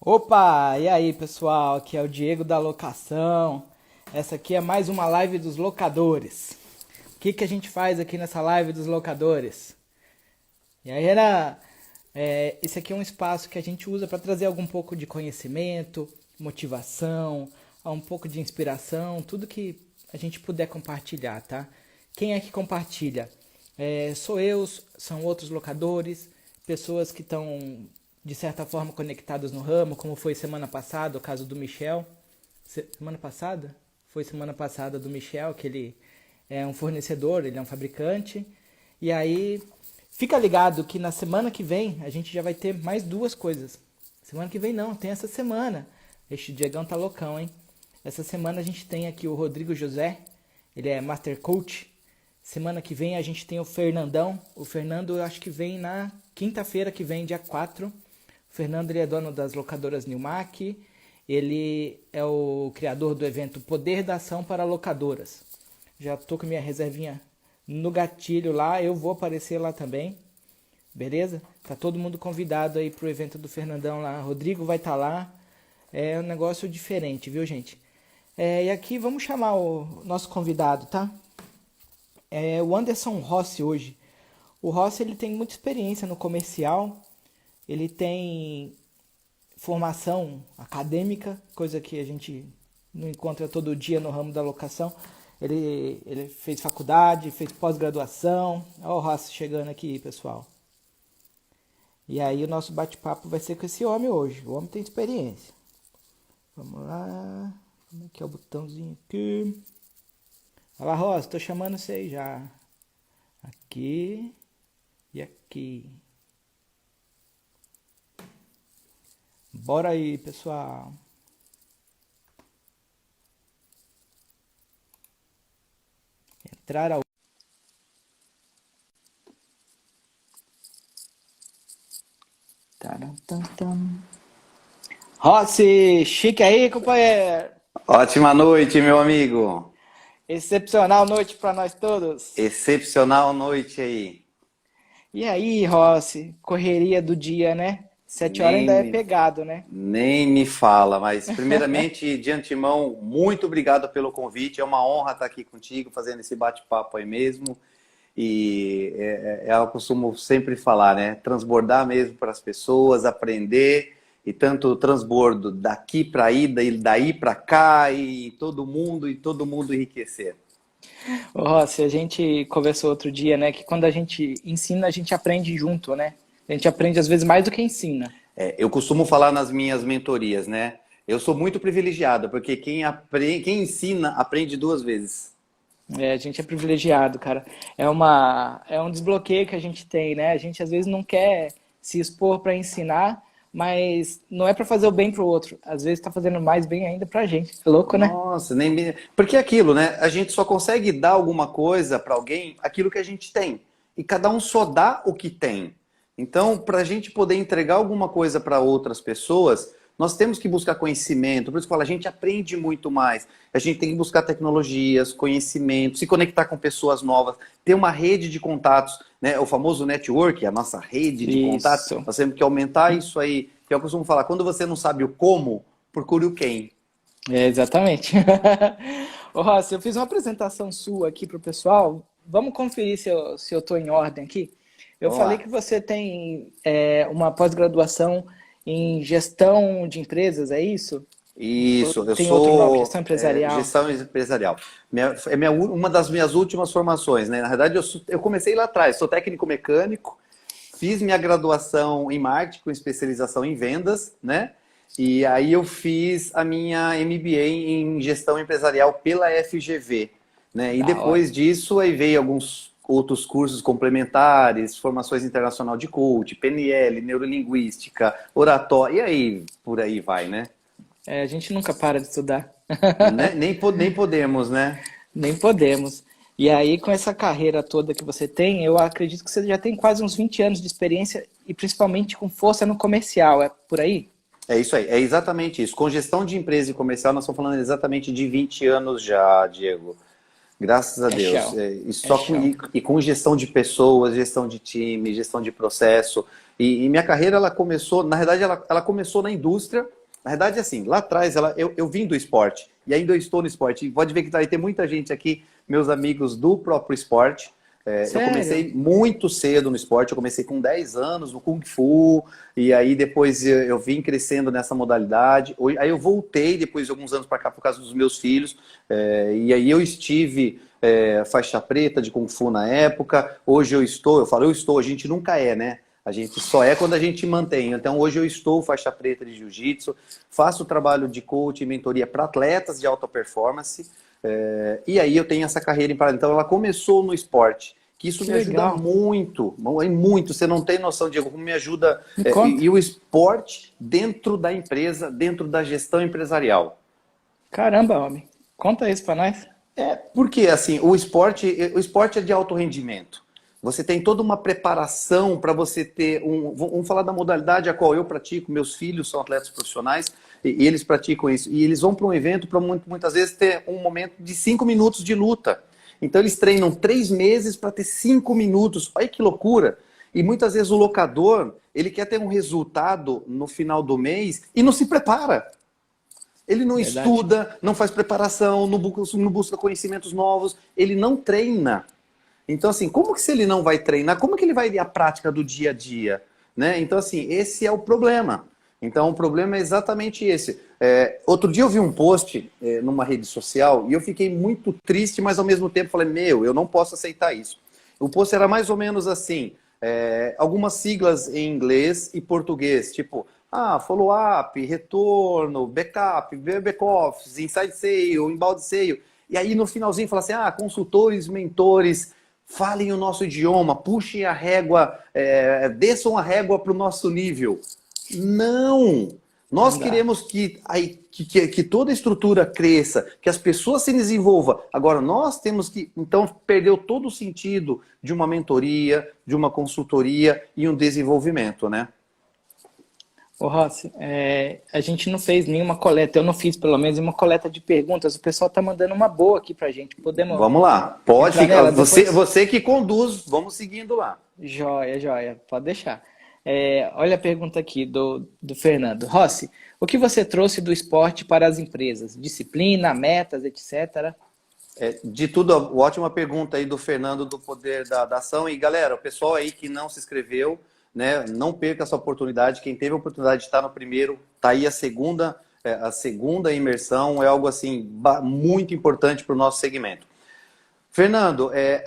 Opa, e aí pessoal, aqui é o Diego da Locação. Essa aqui é mais uma live dos locadores. O que que a gente faz aqui nessa live dos locadores? E aí esse aqui é um espaço que a gente usa para trazer algum pouco de conhecimento, motivação, um pouco de inspiração, tudo que a gente puder compartilhar, tá? Quem é que compartilha? Sou eu, são outros locadores, pessoas que estão de certa forma conectadas no ramo, como foi semana passada, o caso do Michel. Semana passada? Foi semana passada do Michel, que ele é um fornecedor, ele é um fabricante. E aí, fica ligado que na semana que vem a gente já vai ter mais duas coisas. Semana que vem não, tem essa semana. Este Diegão tá loucão, hein? Essa semana a gente tem aqui o Rodrigo José, ele é Master Coach. Semana que vem a gente tem o Fernandão. O Fernando eu acho que vem na quinta-feira que vem, dia 4. O Fernando ele é dono das locadoras Newmac. Ele é o criador do evento Poder da Ação para Locadoras. Já tô com minha reservinha no gatilho lá, eu vou aparecer lá também. Beleza? Tá todo mundo convidado aí pro evento do Fernandão lá. Rodrigo vai estar lá. É um negócio diferente, viu, gente? E aqui vamos chamar o nosso convidado, tá? O Anderson Rossi hoje. O Rossi ele tem muita experiência no comercial. Ele tem formação acadêmica, coisa que a gente não encontra todo dia no ramo da locação. Ele fez faculdade, fez pós-graduação. Olha o Rossi chegando aqui, pessoal. E aí o nosso bate-papo vai ser com esse homem hoje. O homem tem experiência. Vamos lá. Como é que é o botãozinho aqui? Olha lá, Rossi, tô chamando você aí já. Aqui e aqui. Bora aí, pessoal. Entrar ao... Taram, tam, tam. Rossi, chique aí, companheiro. Ótima noite, meu amigo. Excepcional noite para nós todos. Excepcional noite aí. E aí, Rossi, correria do dia, né? 7 horas Nem ainda é me, pegado, né? nem me fala, mas primeiramente, de antemão, muito obrigado pelo convite. É uma honra estar aqui contigo, fazendo esse bate-papo aí mesmo. E eu costumo sempre falar, né? Transbordar mesmo para as pessoas, aprender. E tanto transbordo daqui para aí, daí para cá, e todo mundo enriquecer. Ô, Rossi, a gente conversou outro dia, né? Que quando a gente ensina, a gente aprende junto, né? A gente aprende às vezes mais do que ensina. Eu costumo falar nas minhas mentorias, né? Eu sou muito privilegiado, porque quem ensina aprende duas vezes. A gente é privilegiado, cara. É um desbloqueio que a gente tem, né? A gente às vezes não quer se expor para ensinar, mas não é para fazer o bem pro outro. Às vezes tá fazendo mais bem ainda pra gente. É louco, né? Nossa, porque é aquilo, né? A gente só consegue dar alguma coisa para alguém aquilo que a gente tem. E cada um só dá o que tem. Então, para a gente poder entregar alguma coisa para outras pessoas, nós temos que buscar conhecimento. Por isso que eu falo, a gente aprende muito mais. A gente tem que buscar tecnologias, conhecimento, se conectar com pessoas novas, ter uma rede de contatos, né? O famoso network, a nossa rede de contatos. Isso. Nós temos que aumentar isso aí. Que eu costumo falar, quando você não sabe o como, procure o quem. Exatamente. Ô, Rossi, eu fiz uma apresentação sua aqui pro pessoal. Vamos conferir se eu tô em ordem aqui. Eu Vamos falei lá. que você tem uma pós-graduação em gestão de empresas, é isso? Ou Isso, eu tem outro nome, sou gestão empresarial? gestão empresarial. Uma das minhas últimas formações, né? Na verdade, eu comecei lá atrás, sou técnico mecânico, fiz minha graduação em marketing com especialização em vendas, né? E aí eu fiz a minha MBA em gestão empresarial pela FGV, né? E Da hora. depois disso aí veio alguns outros cursos complementares, formações internacional de coach, PNL, neurolinguística, oratória, e aí por aí vai, né? A gente nunca para de estudar. Nem podemos, né? Nem podemos. E aí, com essa carreira toda que você tem, eu acredito que você já tem quase uns 20 anos de experiência e principalmente com força no comercial, é por aí? É isso aí, é exatamente isso. Com gestão de empresa e comercial, nós estamos falando exatamente de 20 anos já, Diego. Graças a É Deus. chão. É, É chão. e com gestão de pessoas, gestão de time, gestão de processo. E minha carreira, ela começou, na verdade, ela começou na indústria. Na verdade, assim, lá atrás, eu vim do esporte, e ainda eu estou no esporte. E pode ver que vai ter muita gente aqui, meus amigos do próprio esporte. Eu Sério? comecei muito cedo no esporte, eu comecei com 10 anos no Kung Fu, e aí depois eu vim crescendo nessa modalidade. Aí eu voltei depois de alguns anos para cá por causa dos meus filhos, e aí eu estive faixa preta de Kung Fu na época. Hoje eu falo, eu estou, a gente nunca é, né? A gente só é quando a gente mantém. Então, hoje eu estou faixa preta de jiu-jitsu, faço trabalho de coach e mentoria para atletas de alta performance, e aí eu tenho essa carreira em paralelo. Então, ela começou no esporte, que isso Que me ajuda legal. muito, muito. Você não tem noção, Diego, como me ajuda. Me E conta. o esporte dentro da empresa, dentro da gestão empresarial. Caramba, homem. Conta isso pra nós. Porque assim, o esporte é de alto rendimento. Você tem toda uma preparação para você ter um. Vamos falar da modalidade a qual eu pratico, meus filhos são atletas profissionais e eles praticam isso. E eles vão para um evento para muitas vezes ter um momento de 5 minutos de luta. Então eles treinam 3 meses para ter 5 minutos. Olha que loucura! E muitas vezes o locador, ele quer ter um resultado no final do mês e não se prepara. Ele não Verdade. estuda, não faz preparação, não busca conhecimentos novos, ele não treina. Então, assim, como que se ele não vai treinar, como que ele vai ver a prática do dia a dia? Né? Então, assim, esse é o problema. Então, o problema é exatamente esse. Outro dia eu vi um post numa rede social e eu fiquei muito triste, mas ao mesmo tempo falei, eu não posso aceitar isso. O post era mais ou menos assim, algumas siglas em inglês e português, tipo, follow-up, retorno, backup, back-office, inside sale, inbound sale. E aí no finalzinho fala assim, consultores, mentores, falem o nosso idioma, puxem a régua, desçam a régua para o nosso nível. Não! Não Nós dá. queremos que toda a estrutura cresça, que as pessoas se desenvolvam. Agora, nós temos que, então, perdeu todo o sentido de uma mentoria, de uma consultoria e um desenvolvimento, né? Ô, Rossi, a gente não fez nenhuma coleta, eu não fiz pelo menos uma coleta de perguntas. O pessoal tá mandando uma boa aqui pra gente. Podemos Vamos lá, pode entrar ficar. nela Você, depois? você que conduz, vamos seguindo lá. Joia, joia, pode deixar. Olha a pergunta aqui do Fernando. Rossi, o que você trouxe do esporte para as empresas? Disciplina, metas, etc. De tudo, ótima pergunta aí do Fernando do Poder da Ação. E galera, o pessoal aí que não se inscreveu, né, não perca essa oportunidade. Quem teve a oportunidade de estar no primeiro, tá aí a segunda imersão, é algo assim muito importante para o nosso segmento. Fernando, é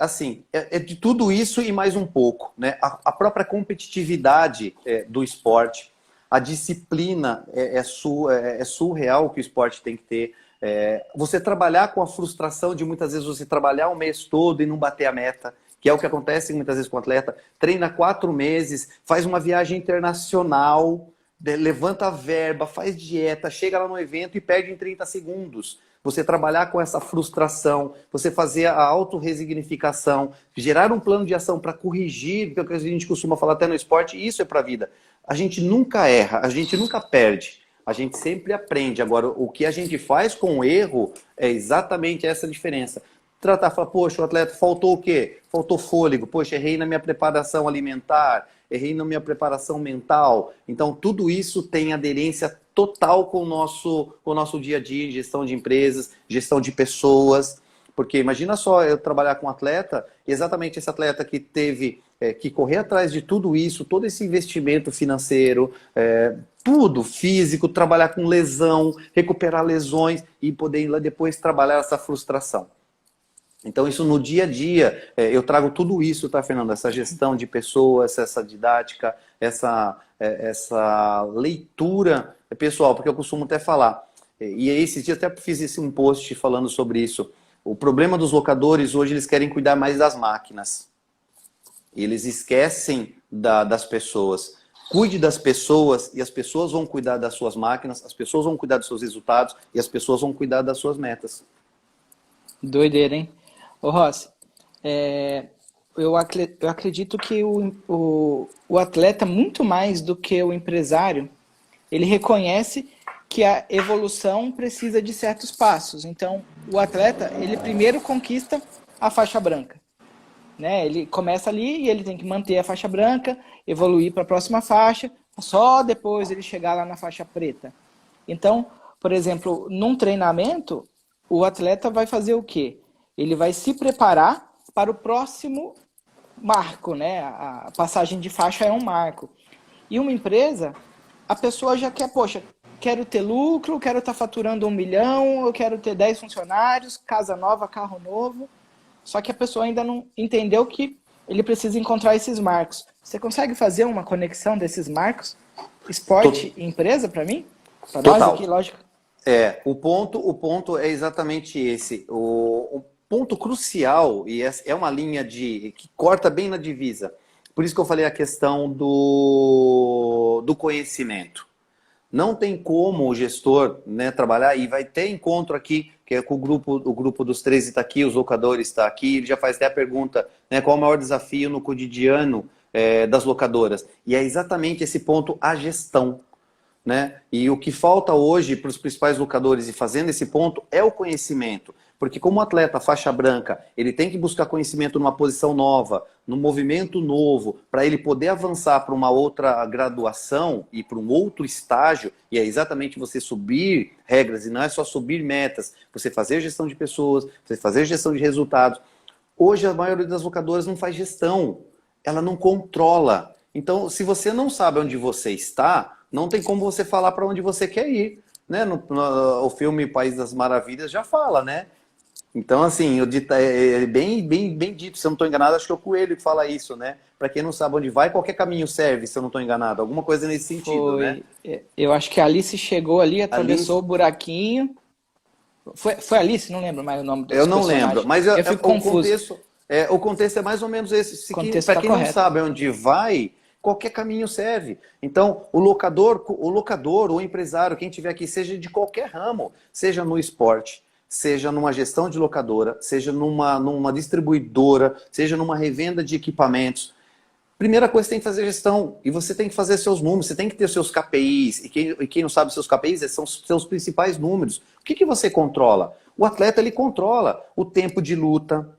de tudo isso e mais um pouco, né? A própria competitividade do esporte, a disciplina é surreal que o esporte tem que ter. Você trabalhar com a frustração de muitas vezes você trabalhar um mês todo e não bater a meta, que é o que acontece muitas vezes com o atleta, treina 4 meses, faz uma viagem internacional, levanta a verba, faz dieta, chega lá no evento e perde em 30 segundos. Você trabalhar com essa frustração, você fazer a autorresignificação, gerar um plano de ação para corrigir, que é o que a gente costuma falar até no esporte, e isso é para a vida. A gente nunca erra, a gente nunca perde, a gente sempre aprende. Agora, o que a gente faz com o erro é exatamente essa diferença. Falar, poxa, o atleta faltou o quê? Faltou fôlego, poxa, errei na minha preparação alimentar, errei na minha preparação mental. Então, tudo isso tem aderência total com o nosso dia a dia, gestão de empresas, gestão de pessoas. Porque imagina só eu trabalhar com um atleta, exatamente esse atleta que teve que correr atrás de tudo isso, todo esse investimento financeiro, tudo físico, trabalhar com lesão, recuperar lesões e poder ir lá depois trabalhar essa frustração. Então, isso no dia a dia, eu trago tudo isso, tá, Fernando? Essa gestão de pessoas, essa didática, essa leitura pessoal, porque eu costumo até falar, e esses dias até fiz um post falando sobre isso. O problema dos locadores hoje, eles querem cuidar mais das máquinas. Eles esquecem das pessoas. Cuide das pessoas e as pessoas vão cuidar das suas máquinas, as pessoas vão cuidar dos seus resultados e as pessoas vão cuidar das suas metas. Doideira, hein? Ô, Rossi, eu acredito que o atleta, muito mais do que o empresário, ele reconhece que a evolução precisa de certos passos. Então, o atleta, ele primeiro conquista a faixa branca, né? Ele começa ali e ele tem que manter a faixa branca evoluir para a próxima faixa, só depois ele chegar lá na faixa preta. Então, por exemplo, num treinamento, o atleta vai fazer o quê? Ele vai se preparar para o próximo marco, né? A passagem de faixa é um marco. E uma empresa, a pessoa já quer, poxa, quero ter lucro, quero estar faturando 1 milhão, eu quero ter 10 funcionários, casa nova, carro novo. Só que a pessoa ainda não entendeu que ele precisa encontrar esses marcos. Você consegue fazer uma conexão desses marcos? Esporte e empresa para mim? Para nós aqui, lógico. O ponto é exatamente esse. O ponto crucial, e é uma linha que corta bem na divisa. Por isso que eu falei a questão do conhecimento. Não tem como o gestor, né, trabalhar, e vai ter encontro aqui, que é com o grupo dos 13 está aqui, os locadores está aqui, ele já faz até a pergunta, né, qual é o maior desafio no cotidiano das locadoras. E é exatamente esse ponto, a gestão. Né? E o que falta hoje para os principais locadores, e fazendo esse ponto, é o conhecimento. Porque como atleta faixa branca, ele tem que buscar conhecimento numa posição nova, num movimento novo, para ele poder avançar para uma outra graduação e para um outro estágio, e é exatamente você subir regras, e não é só subir metas, você fazer gestão de pessoas, você fazer gestão de resultados. Hoje a maioria das locadoras não faz gestão, ela não controla. Então, se você não sabe onde você está, não tem como você falar para onde você quer ir, né? O filme País das Maravilhas já fala, né? Então, assim, é bem dito, se eu não estou enganado, acho que é o Coelho que fala isso, né? Para quem não sabe onde vai, qualquer caminho serve, se eu não estou enganado. Alguma coisa nesse sentido, né? Eu acho que a Alice chegou ali, atravessou o buraquinho. Foi Alice? Não lembro mais o nome do Eu não lembro, mas eu fico confuso. O contexto é mais ou menos esse. Para quem não sabe onde vai, qualquer caminho serve. Então, o locador, o empresário, quem tiver aqui, seja de qualquer ramo, seja no esporte, seja numa gestão de locadora, seja numa distribuidora, seja numa revenda de equipamentos. Primeira coisa, você tem que fazer gestão. E você tem que fazer seus números, você tem que ter seus KPIs. E quem não sabe seus KPIs, são seus principais números. O que você controla? O atleta, ele controla o tempo de luta,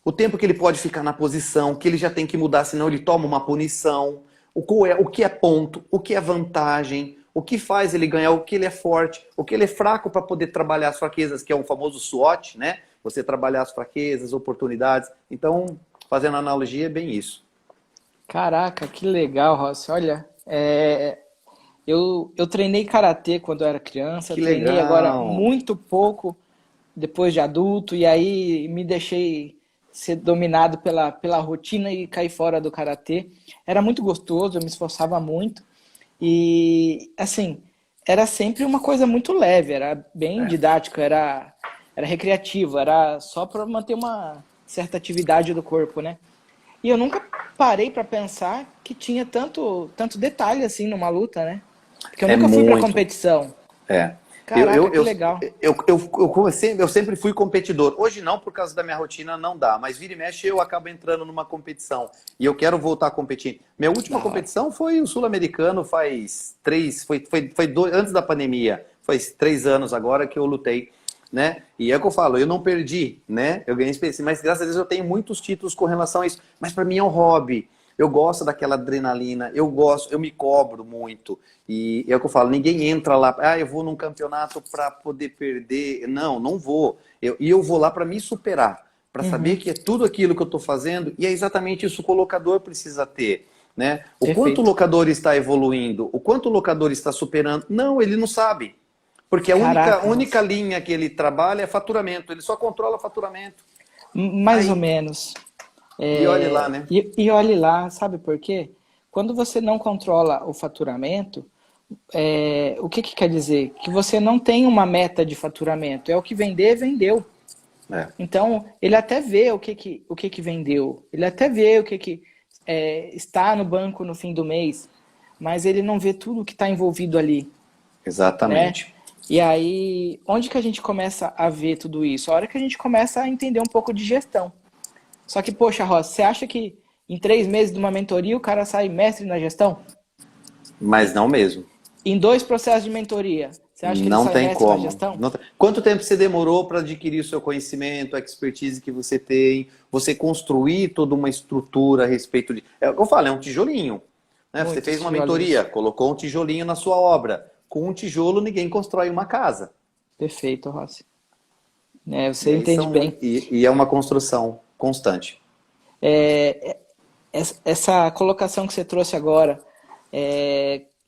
o tempo que ele pode ficar na posição, que ele já tem que mudar, senão ele toma uma punição. O que é ponto, o que é vantagem, o que faz ele ganhar, o que ele é forte, o que ele é fraco para poder trabalhar as fraquezas, que é o famoso SWOT, né? Você trabalhar as fraquezas, oportunidades. Então, fazendo analogia, é bem isso. Caraca, que legal, Rossi. Olha, eu treinei karatê quando eu era criança, treinei agora muito pouco depois de adulto, e aí me deixei ser dominado pela rotina e cair fora do karatê. Era muito gostoso, eu me esforçava muito. E, assim, era sempre uma coisa muito leve, era bem didático, era recreativo, era só para manter uma certa atividade do corpo, né? E eu nunca parei para pensar que tinha tanto detalhe assim numa luta, né? Porque eu nunca fui para competição. Caraca, que legal. Eu sempre fui competidor. Hoje não, por causa da minha rotina, não dá. Mas vira e mexe, eu acabo entrando numa competição. E eu quero voltar a competir. Minha última competição foi o Sul-Americano, antes da pandemia. Faz 3 anos agora que eu lutei, né? E é o que eu falo, eu não perdi, né? Eu ganhei experiência, mas graças a Deus eu tenho muitos títulos com relação a isso. Mas para mim é um hobby. Eu gosto daquela adrenalina, eu me cobro muito. E é o que eu falo, ninguém entra lá, eu vou num campeonato para poder perder. Não vou. Eu vou lá para me superar, para saber que é tudo aquilo que eu estou fazendo, e é exatamente isso que o locador precisa ter. Né? O quanto o locador está evoluindo, o quanto o locador está superando, não, ele não sabe. Porque a única linha que ele trabalha é faturamento, ele só controla faturamento. Mais ou menos. E olhe lá, né? E olhe lá, sabe por quê? Quando você não controla o faturamento, o que quer dizer? Que você não tem uma meta de faturamento. É o que vender, vendeu. Então, ele até vê o que vendeu. Ele até vê o que está no banco no fim do mês. Mas ele não vê tudo o que está envolvido ali. Exatamente. Né? E aí, onde que a gente começa a ver tudo isso? A hora que a gente começa a entender um pouco de gestão. Só que, poxa, Ross, você acha que em 3 meses de uma mentoria o cara sai mestre na gestão? Mas não mesmo. Em 2 processos de mentoria, você acha que ele sai mestre na gestão? Não tem. Quanto tempo você demorou para adquirir o seu conhecimento, a expertise que você tem, você construir toda uma estrutura a respeito de... É o que eu falo, é um tijolinho. Né? Você Muitos fez uma tijolinhos. mentoria, colocou um tijolinho na sua obra. Com um tijolo, ninguém constrói uma casa. Perfeito, Rossi. É, E você aí entende bem. e é uma construção constante. Essa colocação que você trouxe agora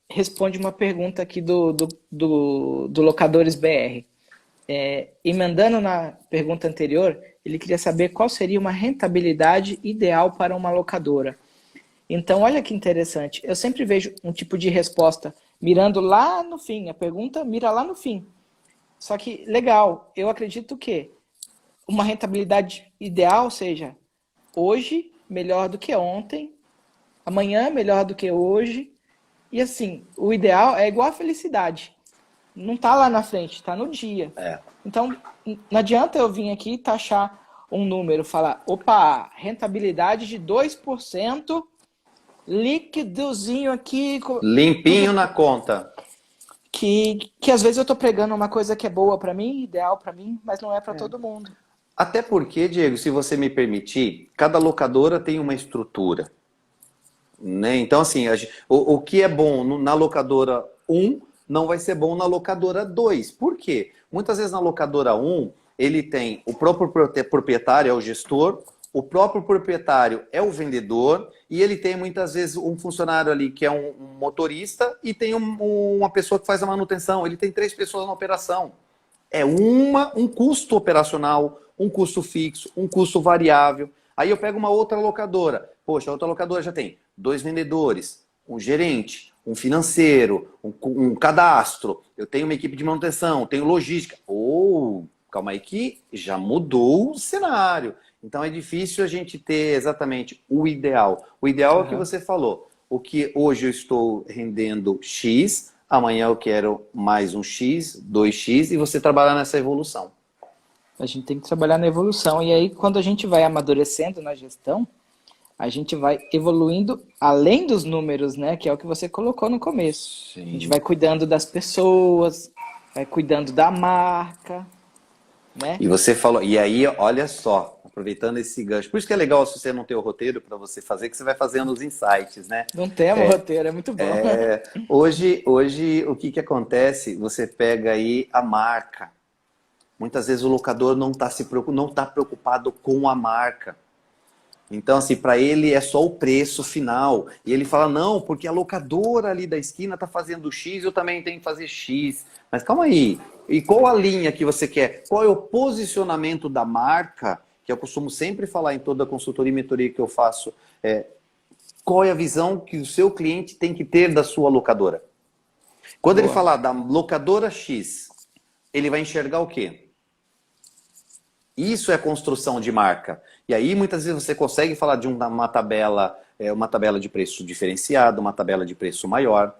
responde uma pergunta aqui do Locadores BR. Emendando na pergunta anterior, ele queria saber qual seria uma rentabilidade ideal para uma locadora. Então, olha que interessante. Eu sempre vejo um tipo de resposta mirando lá no fim. A pergunta mira lá no fim. Só que, legal, eu acredito que uma rentabilidade ideal seja hoje melhor do que ontem, amanhã melhor do que hoje. E assim, o ideal é igual a felicidade. Não tá lá na frente, tá no dia. É. Então, não adianta eu vir aqui taxar um número, falar, opa, rentabilidade de 2%, líquidozinho aqui, Limpinho tudo na conta. que às vezes eu tô pregando uma coisa que é boa para mim, ideal para mim, mas não é para todo mundo. Até porque, Diego, se você me permitir, cada locadora tem uma estrutura. Né? Então, assim, o que é bom na locadora 1 não vai ser bom na locadora 2. Por quê? Muitas vezes na locadora 1, ele tem o próprio proprietário, é o gestor, o próprio proprietário é o vendedor, e ele tem muitas vezes um funcionário ali que é um motorista e tem uma pessoa que faz a manutenção. Ele tem 3 pessoas na operação. É um custo operacional, um custo fixo, um custo variável. Aí eu pego uma outra locadora. Poxa, a outra locadora já tem 2 vendedores, um gerente, um financeiro, um cadastro. Eu tenho uma equipe de manutenção, tenho logística. Calma aí que já mudou o cenário. Então é difícil a gente ter exatamente o ideal. O ideal é o que você falou. O que hoje eu estou rendendo X, amanhã eu quero mais um X, 2X, e você trabalhar nessa evolução. A gente tem que trabalhar na evolução. E aí, quando a gente vai amadurecendo na gestão, a gente vai evoluindo além dos números, né? Que é o que você colocou no começo. Sim. A gente vai cuidando das pessoas, vai cuidando da marca, né? E você falou, e aí, olha só, aproveitando esse gancho. Por isso que é legal se você não ter o roteiro para você fazer, que você vai fazendo os insights, né? Não temos roteiro, é muito bom. Hoje, o que acontece? Você pega aí a marca. Muitas vezes o locador não está preocupado com a marca. Então, assim, para ele é só o preço final. E ele fala, não, porque a locadora ali da esquina está fazendo X, eu também tenho que fazer X. Mas calma aí, e qual a linha que você quer? Qual é o posicionamento da marca? Que eu costumo sempre falar em toda a consultoria e mentoria que eu faço. Qual é a visão que o seu cliente tem que ter da sua locadora? Quando ele falar da locadora X, ele vai enxergar o quê? Isso é construção de marca. E aí, muitas vezes, você consegue falar de uma tabela de preço diferenciado, uma tabela de preço maior.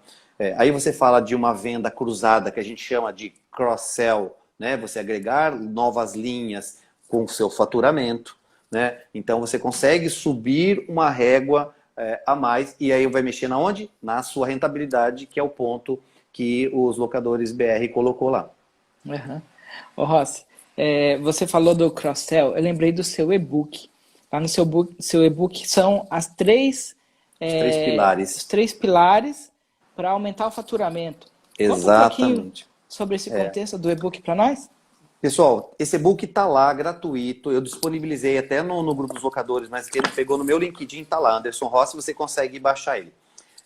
Aí você fala de uma venda cruzada, que a gente chama de cross-sell, né? Você agregar novas linhas com o seu faturamento, né? Então, você consegue subir uma régua a mais, e aí vai mexer na onde? Na sua rentabilidade, que é o ponto que os locadores BR colocou lá. Uhum. Ô, Rossi, você falou do cross-sell, eu lembrei do seu e-book. Lá no seu e-book são os 3 pilares para aumentar o faturamento. Exatamente. Conta um pouquinho sobre esse contexto do e-book para nós? Pessoal, esse e-book está lá, gratuito. Eu disponibilizei até no grupo dos locadores, mas quem não pegou no meu LinkedIn está lá, Anderson Rossi, você consegue baixar ele.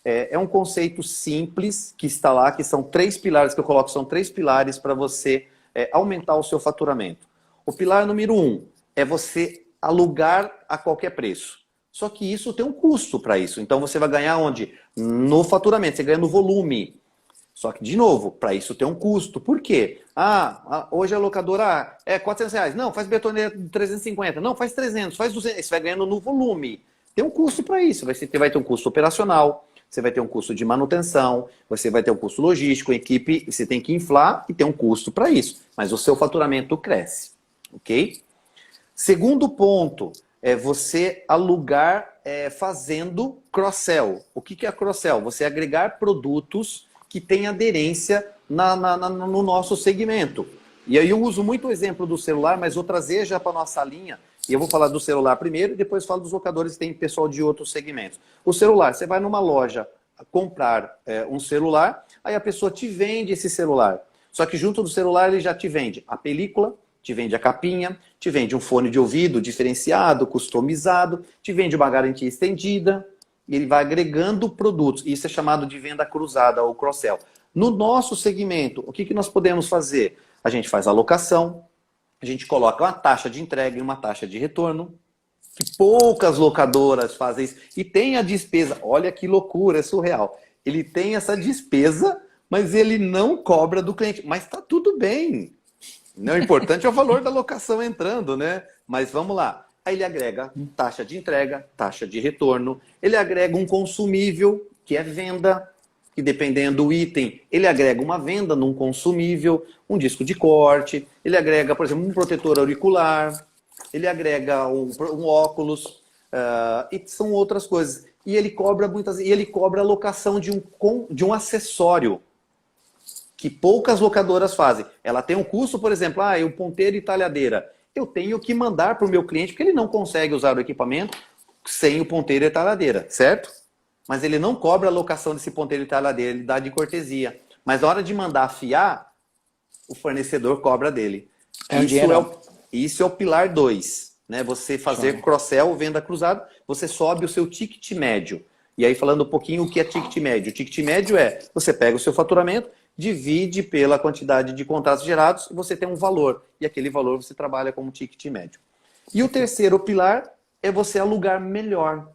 É um conceito simples que está lá, que são 3 pilares que eu coloco, são 3 pilares para você aumentar o seu faturamento. O pilar número 1 é você alugar a qualquer preço. Só que isso tem um custo para isso. Então você vai ganhar onde? No faturamento, você ganha no volume. Só que, de novo, para isso tem um custo. Por quê? Hoje a locadora é R$400. Não, faz betoneira de 350. Não, faz 300, faz 200. Você vai ganhando no volume. Tem um custo para isso. Você vai ter um custo operacional, você vai ter um custo de manutenção, você vai ter um custo logístico, equipe, você tem que inflar e tem um custo para isso. Mas o seu faturamento cresce. Ok? Segundo ponto é você alugar fazendo cross-sell. O que é cross-sell? Você agregar produtos que têm aderência no nosso segmento. E aí eu uso muito o exemplo do celular, mas vou trazer já para a nossa linha. E eu vou falar do celular primeiro e depois falo dos locadores que tem pessoal de outros segmentos. O celular, você vai numa loja comprar um celular, aí a pessoa te vende esse celular. Só que junto do celular ele já te vende a película, te vende a capinha, te vende um fone de ouvido diferenciado, customizado, te vende uma garantia estendida, e ele vai agregando produtos. Isso é chamado de venda cruzada ou cross-sell. No nosso segmento, o que nós podemos fazer? A gente faz a locação, a gente coloca uma taxa de entrega e uma taxa de retorno, que poucas locadoras fazem isso. E tem a despesa, olha que loucura, é surreal. Ele tem essa despesa, mas ele não cobra do cliente. Mas está tudo bem. O importante é o valor da locação entrando, né? Mas vamos lá. Aí ele agrega taxa de entrega, taxa de retorno, ele agrega um consumível, que é venda, e dependendo do item, ele agrega uma venda num consumível, um disco de corte, ele agrega, por exemplo, um protetor auricular, ele agrega um óculos, e são outras coisas. E ele cobra a locação de um acessório, que poucas locadoras fazem. Ela tem um custo, por exemplo, o ponteiro e talhadeira. Eu tenho que mandar para o meu cliente, porque ele não consegue usar o equipamento sem o ponteiro e talhadeira, certo? Mas ele não cobra a locação desse ponteiro e talhadeira, ele dá de cortesia. Mas na hora de mandar afiar, o fornecedor cobra dele. Isso é o pilar 2. Né? Você fazer cross-sell, venda cruzada, você sobe o seu ticket médio. E aí falando um pouquinho o que é ticket médio. O ticket médio é, você pega o seu faturamento, divide pela quantidade de contratos gerados e você tem um valor. E aquele valor você trabalha como ticket médio. E o terceiro pilar é você alugar melhor.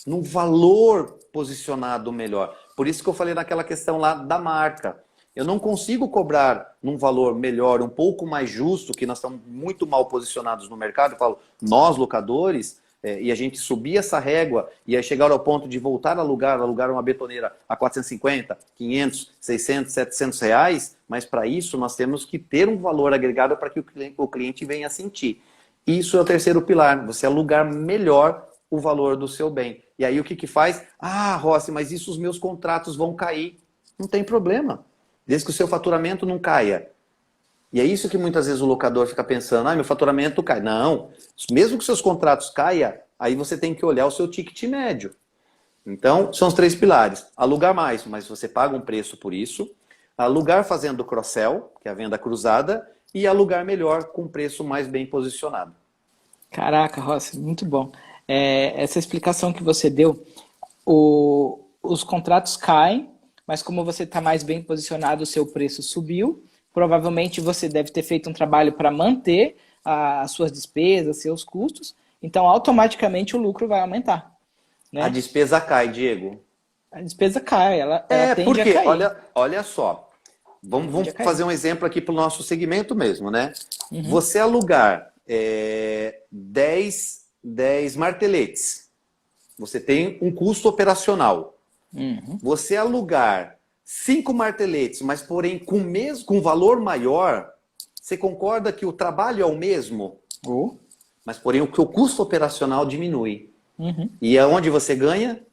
Num valor posicionado melhor. Por isso que eu falei naquela questão lá da marca. Eu não consigo cobrar num valor melhor, um pouco mais justo, que nós estamos muito mal posicionados no mercado. Eu falo, nós locadores, e a gente subir essa régua e aí chegar ao ponto de voltar a alugar uma betoneira a 450, 500, 600, 700 reais, mas para isso nós temos que ter um valor agregado para que o cliente venha sentir. Isso é o terceiro pilar, você alugar melhor o valor do seu bem. E aí o que faz? Rossi, mas isso os meus contratos vão cair. Não tem problema, desde que o seu faturamento não caia. E é isso que muitas vezes o locador fica pensando, meu faturamento cai. Não, mesmo que seus contratos caia, aí você tem que olhar o seu ticket médio. Então, são os 3 pilares. Alugar mais, mas você paga um preço por isso. Alugar fazendo cross-sell, que é a venda cruzada. E alugar melhor, com preço mais bem posicionado. Caraca, Rossi, muito bom. Essa explicação que você deu, os contratos caem, mas como você está mais bem posicionado, o seu preço subiu. Provavelmente você deve ter feito um trabalho para manter as suas despesas, seus custos. Então, automaticamente o lucro vai aumentar. Né? A despesa cai, Diego. A despesa cai, ela tende a cair. Olha só. Vamos fazer um exemplo aqui para o nosso segmento mesmo, né? Uhum. Você alugar 10 marteletes, você tem um custo operacional. Uhum. Você alugar 5 marteletes, mas porém com valor maior, você concorda que o trabalho é o mesmo? Mas porém o custo operacional diminui. Uhum. E aonde você ganha?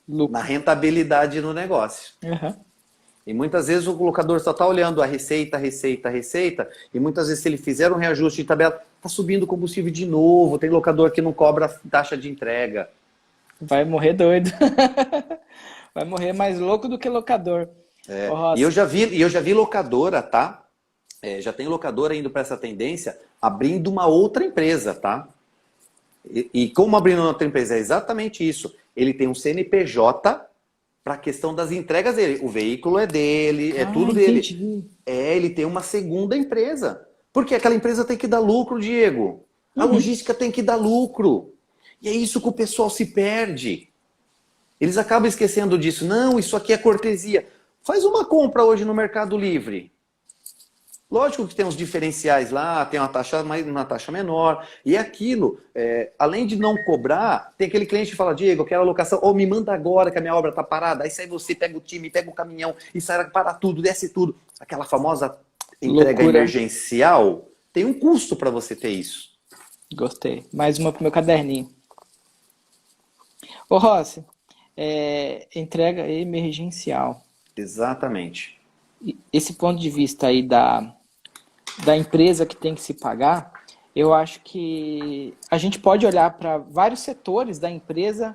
Lucro. Na rentabilidade no negócio. Uhum. E muitas vezes o locador só está olhando a receita, e muitas vezes se ele fizer um reajuste de tabela, está subindo o combustível de novo, tem locador que não cobra taxa de entrega. Vai morrer doido. Vai morrer mais louco do que locador. E eu já vi locadora, tá? Já tem locadora indo para essa tendência, abrindo uma outra empresa, tá? E como abrindo uma outra empresa? É exatamente isso. Ele tem um CNPJ para a questão das entregas dele. O veículo é dele, é tudo dele. Entendi. Ele tem uma segunda empresa. Porque aquela empresa tem que dar lucro, Diego. A logística tem que dar lucro. E é isso que o pessoal se perde. Eles acabam esquecendo disso. Não, isso aqui é cortesia. Faz uma compra hoje no Mercado Livre. Lógico que tem uns diferenciais lá, tem uma taxa menor. E aquilo, além de não cobrar, tem aquele cliente que fala, Diego, eu quero alocação, me manda agora que a minha obra está parada. Aí sai você, pega o time, pega o caminhão e sai para tudo, desce tudo. Aquela famosa entrega emergencial, tem um custo para você ter isso. Gostei. Mais uma pro meu caderninho. Ô Rossi, entrega emergencial. Exatamente. Esse ponto de vista aí da empresa que tem que se pagar, eu acho que a gente pode olhar para vários setores da empresa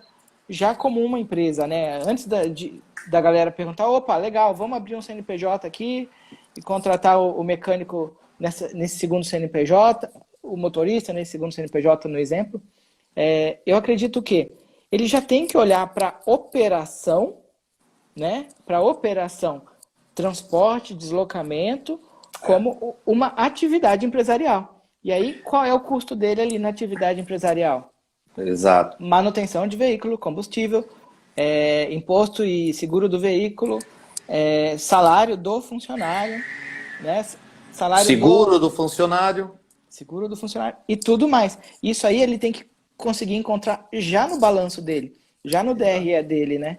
já como uma empresa, né? Antes da galera perguntar, opa, legal, vamos abrir um CNPJ aqui e contratar o mecânico nesse segundo CNPJ, o motorista nesse segundo CNPJ, no exemplo. Eu acredito que ele já tem que olhar para operação, né? Para operação, transporte, deslocamento, como uma atividade empresarial. E aí, qual é o custo dele ali na atividade empresarial? Exato. Manutenção de veículo, combustível, imposto e seguro do veículo, salário do funcionário, né? Seguro do funcionário. Seguro do funcionário e tudo mais. Isso aí ele tem que conseguir encontrar já no balanço dele, já no DRE dele, né?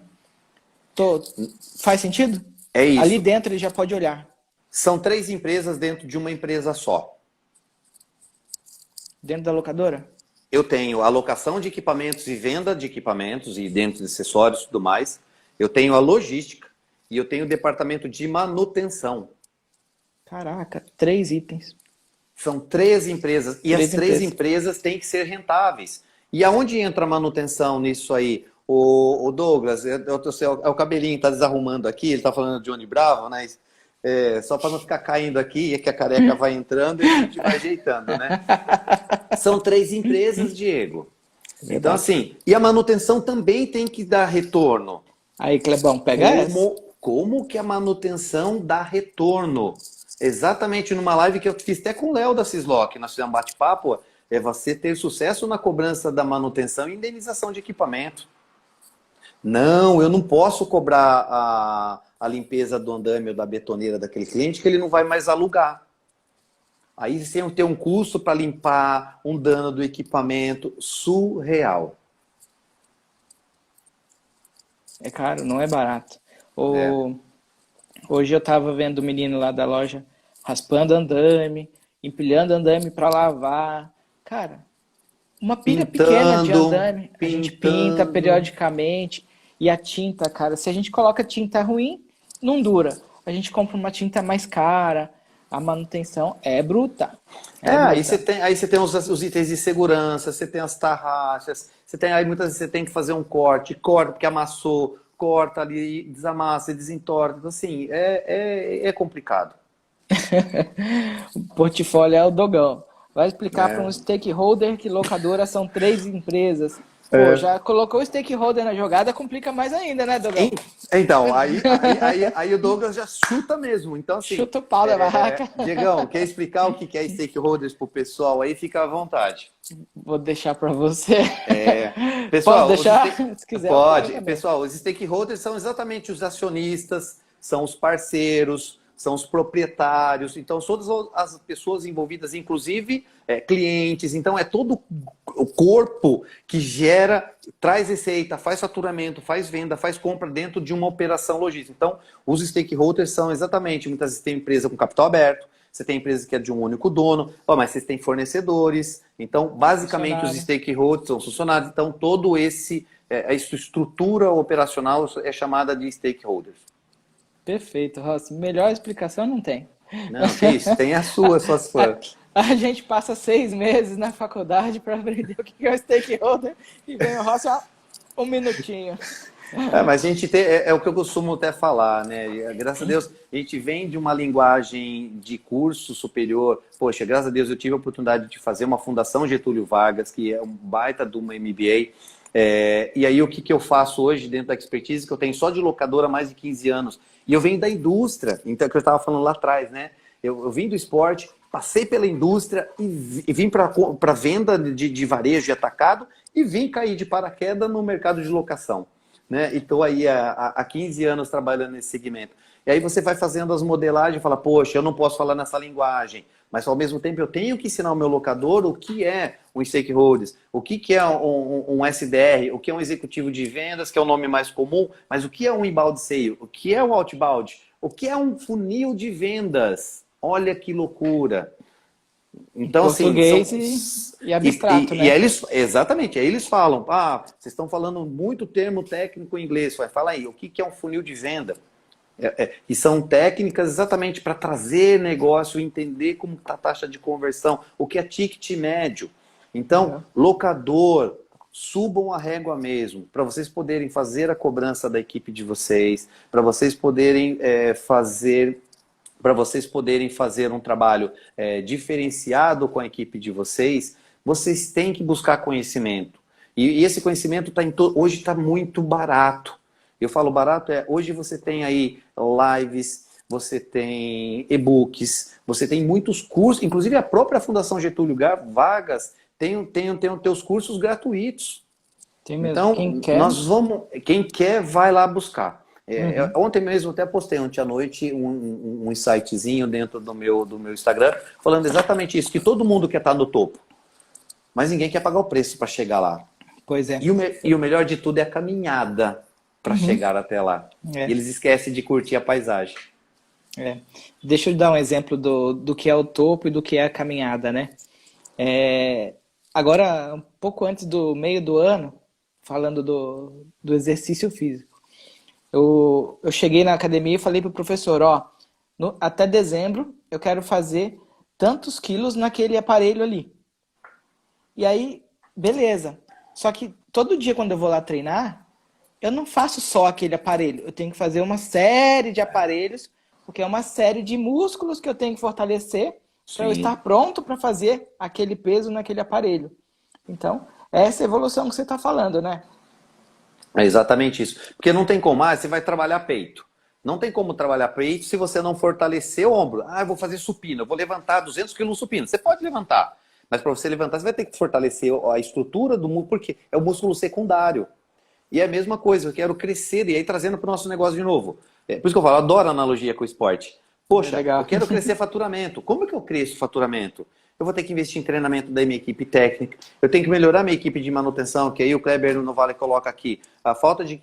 Faz sentido? É isso. Ali dentro ele já pode olhar. São 3 empresas dentro de uma empresa só. Dentro da locadora? Eu tenho alocação de equipamentos e venda de equipamentos e dentro de acessórios e tudo mais. Eu tenho a logística e eu tenho o departamento de manutenção. Caraca, 3 itens. São 3 empresas e as 3 empresas têm que ser rentáveis. E aonde entra a manutenção nisso aí? O Douglas, o cabelinho está desarrumando aqui, ele está falando de Johnny Bravo, né? Só para não ficar caindo aqui, é que a careca vai entrando e a gente vai ajeitando, né? São 3 empresas, Diego. Então, assim, e a manutenção também tem que dar retorno. Aí, Clebão, pega essa. Como que a manutenção dá retorno? Exatamente numa live que eu fiz até com o Léo da Cislock, nós fizemos um bate-papo, é você ter sucesso na cobrança da manutenção e indenização de equipamento. Não, eu não posso cobrar a limpeza do andame ou da betoneira daquele cliente que ele não vai mais alugar. Aí você tem que ter um custo para limpar um dano do equipamento surreal. É caro, não é barato. Hoje eu estava vendo o menino lá da loja raspando andame, empilhando andame para lavar. Cara, uma pilha pequena de andame, a gente pinta periodicamente. E a tinta, cara, se a gente coloca tinta ruim, não dura. A gente compra uma tinta mais cara, a manutenção é bruta. Aí você tem os itens de segurança, você tem as tarraxas, aí muitas vezes você tem que fazer um corta porque amassou, corta ali, desamassa, desentorta. Então, assim, é complicado. O portfólio é o Dogão. Vai explicar para um stakeholder que locadora são 3 empresas. Pô, já colocou o stakeholder na jogada, complica mais ainda, né, Dogão? Então, aí o Douglas já chuta mesmo. Então, assim, chuta o pau da barraca. Diegão, quer explicar o que é stakeholders pro pessoal aí? Fica à vontade. Vou deixar para você. Pessoal, pode deixar? Se quiser. Pode. Pessoal, os stakeholders são exatamente os acionistas, são os parceiros, são os proprietários, então todas as pessoas envolvidas, inclusive clientes, então é todo o corpo que traz receita, faz faturamento, faz venda, faz compra dentro de uma operação logística. Então, os stakeholders são exatamente, muitas vezes tem empresa com capital aberto, você tem empresa que é de um único dono, mas vocês têm fornecedores, então basicamente os stakeholders são funcionários, então todo essa estrutura operacional é chamada de stakeholders. Perfeito, Rossi. Melhor explicação não tem. Não, que isso, tem a sua, suas fãs. A gente passa 6 meses na faculdade para aprender o que é o stakeholder e vem o Rossi, um minutinho. Mas a gente é o que eu costumo até falar, né? Graças a Deus, a gente vem de uma linguagem de curso superior. Poxa, graças a Deus eu tive a oportunidade de fazer uma Fundação Getúlio Vargas, que é um baita de uma MBA. E aí o que eu faço hoje dentro da expertise, que eu tenho só de locadora há mais de 15 anos. E eu venho da indústria, então que eu estava falando lá atrás, né? Eu vim do esporte, passei pela indústria e vim para venda de varejo e atacado e vim cair de paraquedas no mercado de locação. Né? E estou aí há 15 anos trabalhando nesse segmento. E aí você vai fazendo as modelagens e fala, poxa, eu não posso falar nessa linguagem, mas ao mesmo tempo eu tenho que ensinar o meu locador o que é um stakeholders, o que é um SDR, o que é um executivo de vendas, que é o nome mais comum, mas o que é um inbound sale, o que é um outbound, o que é um funil de vendas. Olha que loucura. Então, português e abstrato, né? Exatamente. Aí eles falam, vocês estão falando muito termo técnico em inglês. Fala aí, o que é um funil de venda? E são técnicas exatamente para trazer negócio, entender como está a taxa de conversão, o que é ticket médio. Então, locador, subam a régua mesmo, para vocês poderem fazer a cobrança da equipe de vocês, para vocês poderem fazer um trabalho diferenciado com a equipe de vocês, vocês têm que buscar conhecimento. E esse conhecimento hoje está muito barato. Eu falo barato, hoje você tem aí lives, você tem e-books, você tem muitos cursos, inclusive a própria Fundação Getúlio Vargas tem os cursos gratuitos. Tem mesmo. Então, Quem quer. quem quer vai lá buscar. Ontem mesmo até postei, ontem à noite, um insightzinho dentro do meu Instagram, falando exatamente isso, que todo mundo quer estar no topo, mas ninguém quer pagar o preço para chegar lá. Pois é. E o melhor de tudo é a caminhada para chegar até lá. E eles esquecem de curtir a paisagem. Deixa eu dar um exemplo do que é o topo e do que é a caminhada, né? Agora, um pouco antes do meio do ano, falando do exercício físico, eu cheguei na academia e falei pro professor, até dezembro eu quero fazer tantos quilos naquele aparelho ali. E aí, beleza. Só que todo dia quando eu vou lá treinar, eu não faço só aquele aparelho. Eu tenho que fazer uma série de aparelhos, porque é uma série de músculos que eu tenho que fortalecer para eu estar pronto para fazer aquele peso naquele aparelho. Então, essa é a evolução que você está falando, né? É exatamente isso. Porque não tem como, você vai trabalhar peito. Não tem como trabalhar peito se você não fortalecer o ombro. Eu vou fazer supino, eu vou levantar 200 quilos no supino. Você pode levantar, mas para você levantar, você vai ter que fortalecer a estrutura do músculo, porque é o músculo secundário. E é a mesma coisa, eu quero crescer, e aí trazendo para o nosso negócio de novo. Por isso que eu falo, eu adoro a analogia com o esporte. Poxa, eu quero crescer faturamento. Como que eu cresço faturamento? Eu vou ter que investir em treinamento da minha equipe técnica, eu tenho que melhorar minha equipe de manutenção, que aí o Kleber no Vale coloca aqui. A falta de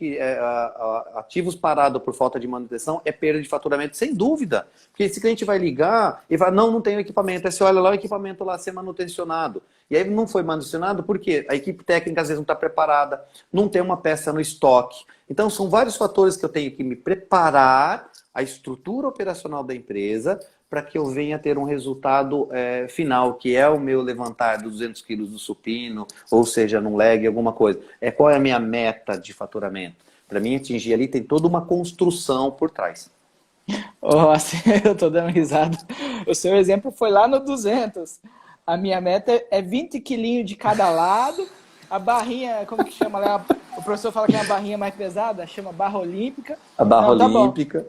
ativos parados por falta de manutenção é perda de faturamento, sem dúvida. Porque esse cliente vai ligar e vai, não tem o equipamento. Aí você olha lá o equipamento lá ser manutencionado. E aí não foi manutencionado porque a equipe técnica às vezes não está preparada, não tem uma peça no estoque. Então são vários fatores que eu tenho que me preparar a estrutura operacional da empresa para que eu venha ter um resultado final, que é o meu levantar dos 200 quilos do supino, ou seja, num leg, alguma coisa. Qual é a minha meta de faturamento? Para mim atingir ali tem toda uma construção por trás. Nossa, eu tô dando risada. O seu exemplo foi lá no 200. A minha meta é 20 quilinhos de cada lado. A barrinha, como que chama lá? O professor fala que é a barrinha mais pesada, chama barra olímpica. A barra olímpica.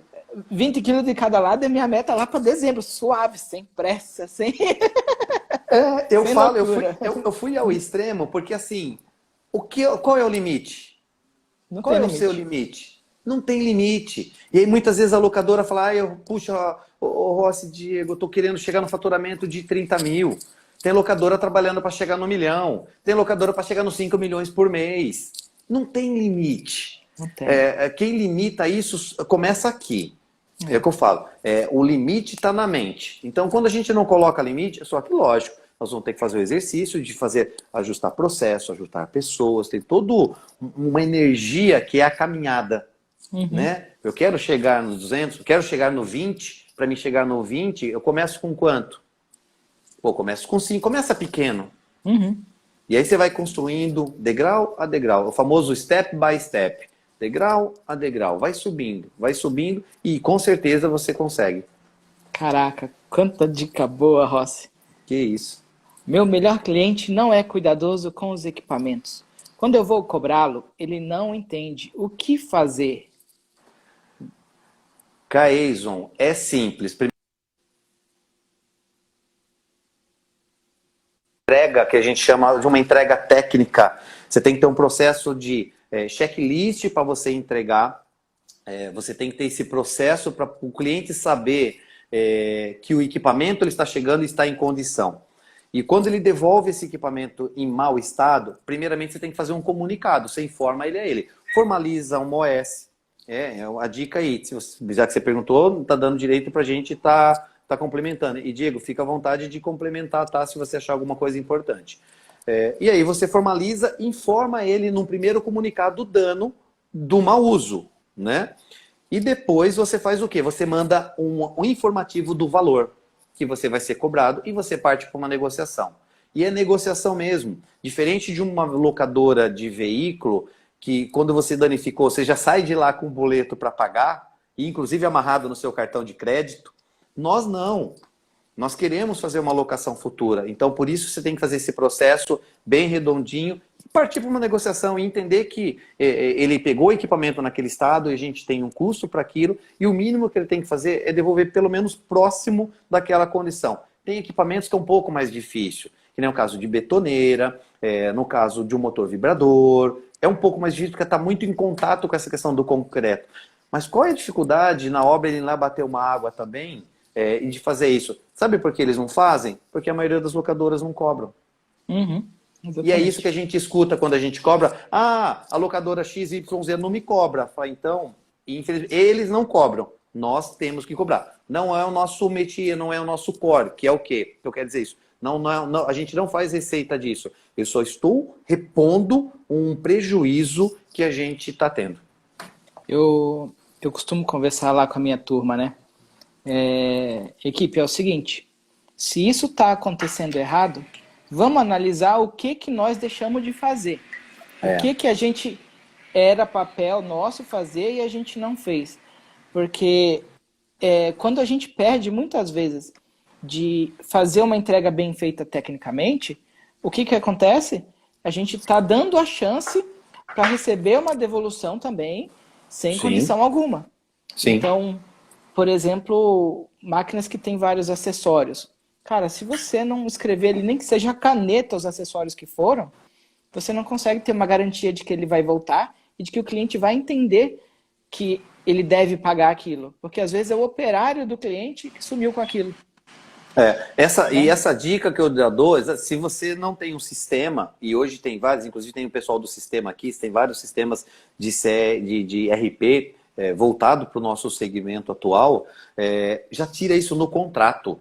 20 quilos de cada lado é minha meta lá para dezembro, suave, sem pressa, sem... eu fui ao extremo, porque assim, qual é o limite? Qual é o seu limite? Não tem limite. E aí muitas vezes a locadora fala, puxa, Rossi, Diego, eu tô querendo chegar no faturamento de 30 mil. Tem locadora trabalhando para chegar no 1 milhão. Tem locadora para chegar nos 5 milhões por mês. Não tem limite. Não tem. Quem limita isso começa aqui. É o que eu falo. O limite está na mente. Então, quando a gente não coloca limite, só que lógico, nós vamos ter que fazer o exercício de ajustar processo, ajustar pessoas, tem toda uma energia que é a caminhada. Né? Eu quero chegar nos 200, eu quero chegar no 20, para mim chegar no 20, eu começo com quanto? Começo com 5, começa pequeno. E aí você vai construindo degrau a degrau, o famoso step by step. Degrau a degrau, vai subindo e com certeza você consegue. Caraca, quanta dica boa, Rossi. Que isso. Meu melhor cliente não é cuidadoso com os equipamentos. Quando eu vou cobrá-lo, ele não entende o que fazer. Kaizen é simples. Entrega, que a gente chama de uma entrega técnica. Você tem que ter um processo de checklist para você entregar. Você tem que ter esse processo para o cliente saber que o equipamento ele está chegando e está em condição. E quando ele devolve esse equipamento em mau estado, primeiramente você tem que fazer um comunicado. Você informa ele a ele. Formaliza um OS. A dica aí. Já que você perguntou, está dando direito para a gente estar complementando. E Diego, fica à vontade de complementar, tá? Se você achar alguma coisa importante. E aí você formaliza, informa ele num primeiro comunicado do dano do mau uso, né? E depois você faz o quê? Você manda um informativo do valor que você vai ser cobrado e você parte para uma negociação. E é negociação mesmo. Diferente de uma locadora de veículo, que quando você danificou, você já sai de lá com o boleto para pagar, e inclusive amarrado no seu cartão de crédito. Nós não. Nós queremos fazer uma locação futura. Então, por isso, você tem que fazer esse processo bem redondinho, partir para uma negociação e entender que ele pegou o equipamento naquele estado e a gente tem um custo para aquilo, e o mínimo que ele tem que fazer é devolver pelo menos próximo daquela condição. Tem equipamentos que é um pouco mais difícil, que nem o caso de betoneira, no caso de um motor vibrador, é um pouco mais difícil porque está muito em contato com essa questão do concreto. Mas qual é a dificuldade na obra ele ir lá bater uma água também e de fazer isso? Sabe por que eles não fazem? Porque a maioria das locadoras não cobram. Uhum, E é isso que a gente escuta quando a gente cobra. Ah, a locadora XYZ não me cobra. Fala, então, infelizmente, eles não cobram. Nós temos que cobrar. Não é o nosso métier, não é o nosso core, que é o quê? Eu quero dizer isso. Não, a gente não faz receita disso. Eu só estou repondo um prejuízo que a gente está tendo. Eu costumo conversar lá com a minha turma, né? Equipe, é o seguinte, se isso está acontecendo errado, vamos analisar o que nós deixamos de fazer. O que a gente era papel nosso fazer e a gente não fez. Porque quando a gente perde muitas vezes de fazer uma entrega bem feita tecnicamente, o que acontece? A gente está dando a chance para receber uma devolução também, sem condição alguma. Sim. Então, por exemplo, máquinas que têm vários acessórios. Cara, se você não escrever ali, nem que seja a caneta os acessórios que foram, você não consegue ter uma garantia de que ele vai voltar e de que o cliente vai entender que ele deve pagar aquilo. Porque às vezes é o operário do cliente que sumiu com aquilo. E essa dica que eu dou, se você não tem um sistema, e hoje tem vários, inclusive tem o pessoal do sistema aqui, tem vários sistemas de RP voltado para o nosso segmento atual, já tira isso no contrato.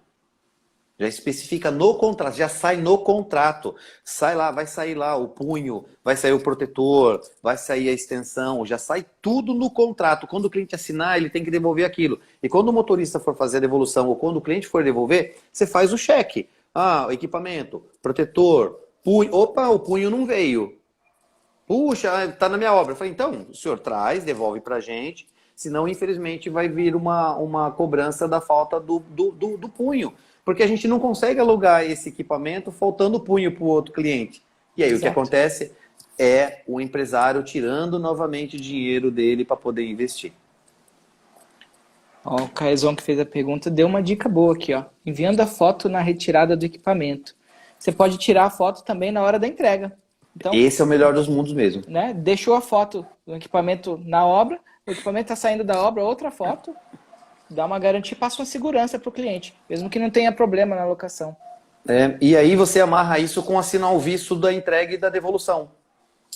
Já especifica no contrato, já sai no contrato. Sai lá, vai sair lá o punho, vai sair o protetor, vai sair a extensão, já sai tudo no contrato. Quando o cliente assinar, ele tem que devolver aquilo. E quando o motorista for fazer a devolução ou quando o cliente for devolver, você faz o cheque. Ah, o equipamento, protetor, punho. Opa, o punho não veio. Puxa, está na minha obra. Eu falei, então, o senhor traz, devolve para a gente, senão, infelizmente, vai vir uma cobrança da falta do punho. Porque a gente não consegue alugar esse equipamento faltando punho para o outro cliente. E aí Exato. O que acontece é o empresário tirando novamente dinheiro dele para poder investir. Ó, o Caezon que fez a pergunta deu uma dica boa aqui, ó. Enviando a foto na retirada do equipamento. Você pode tirar a foto também na hora da entrega. Então, esse é o melhor dos mundos mesmo. Né? Deixou a foto do equipamento na obra, o equipamento está saindo da obra, outra foto. Dá uma garantia, passa uma segurança para o cliente, mesmo que não tenha problema na locação. E aí você amarra isso com assinar o visto da entrega e da devolução.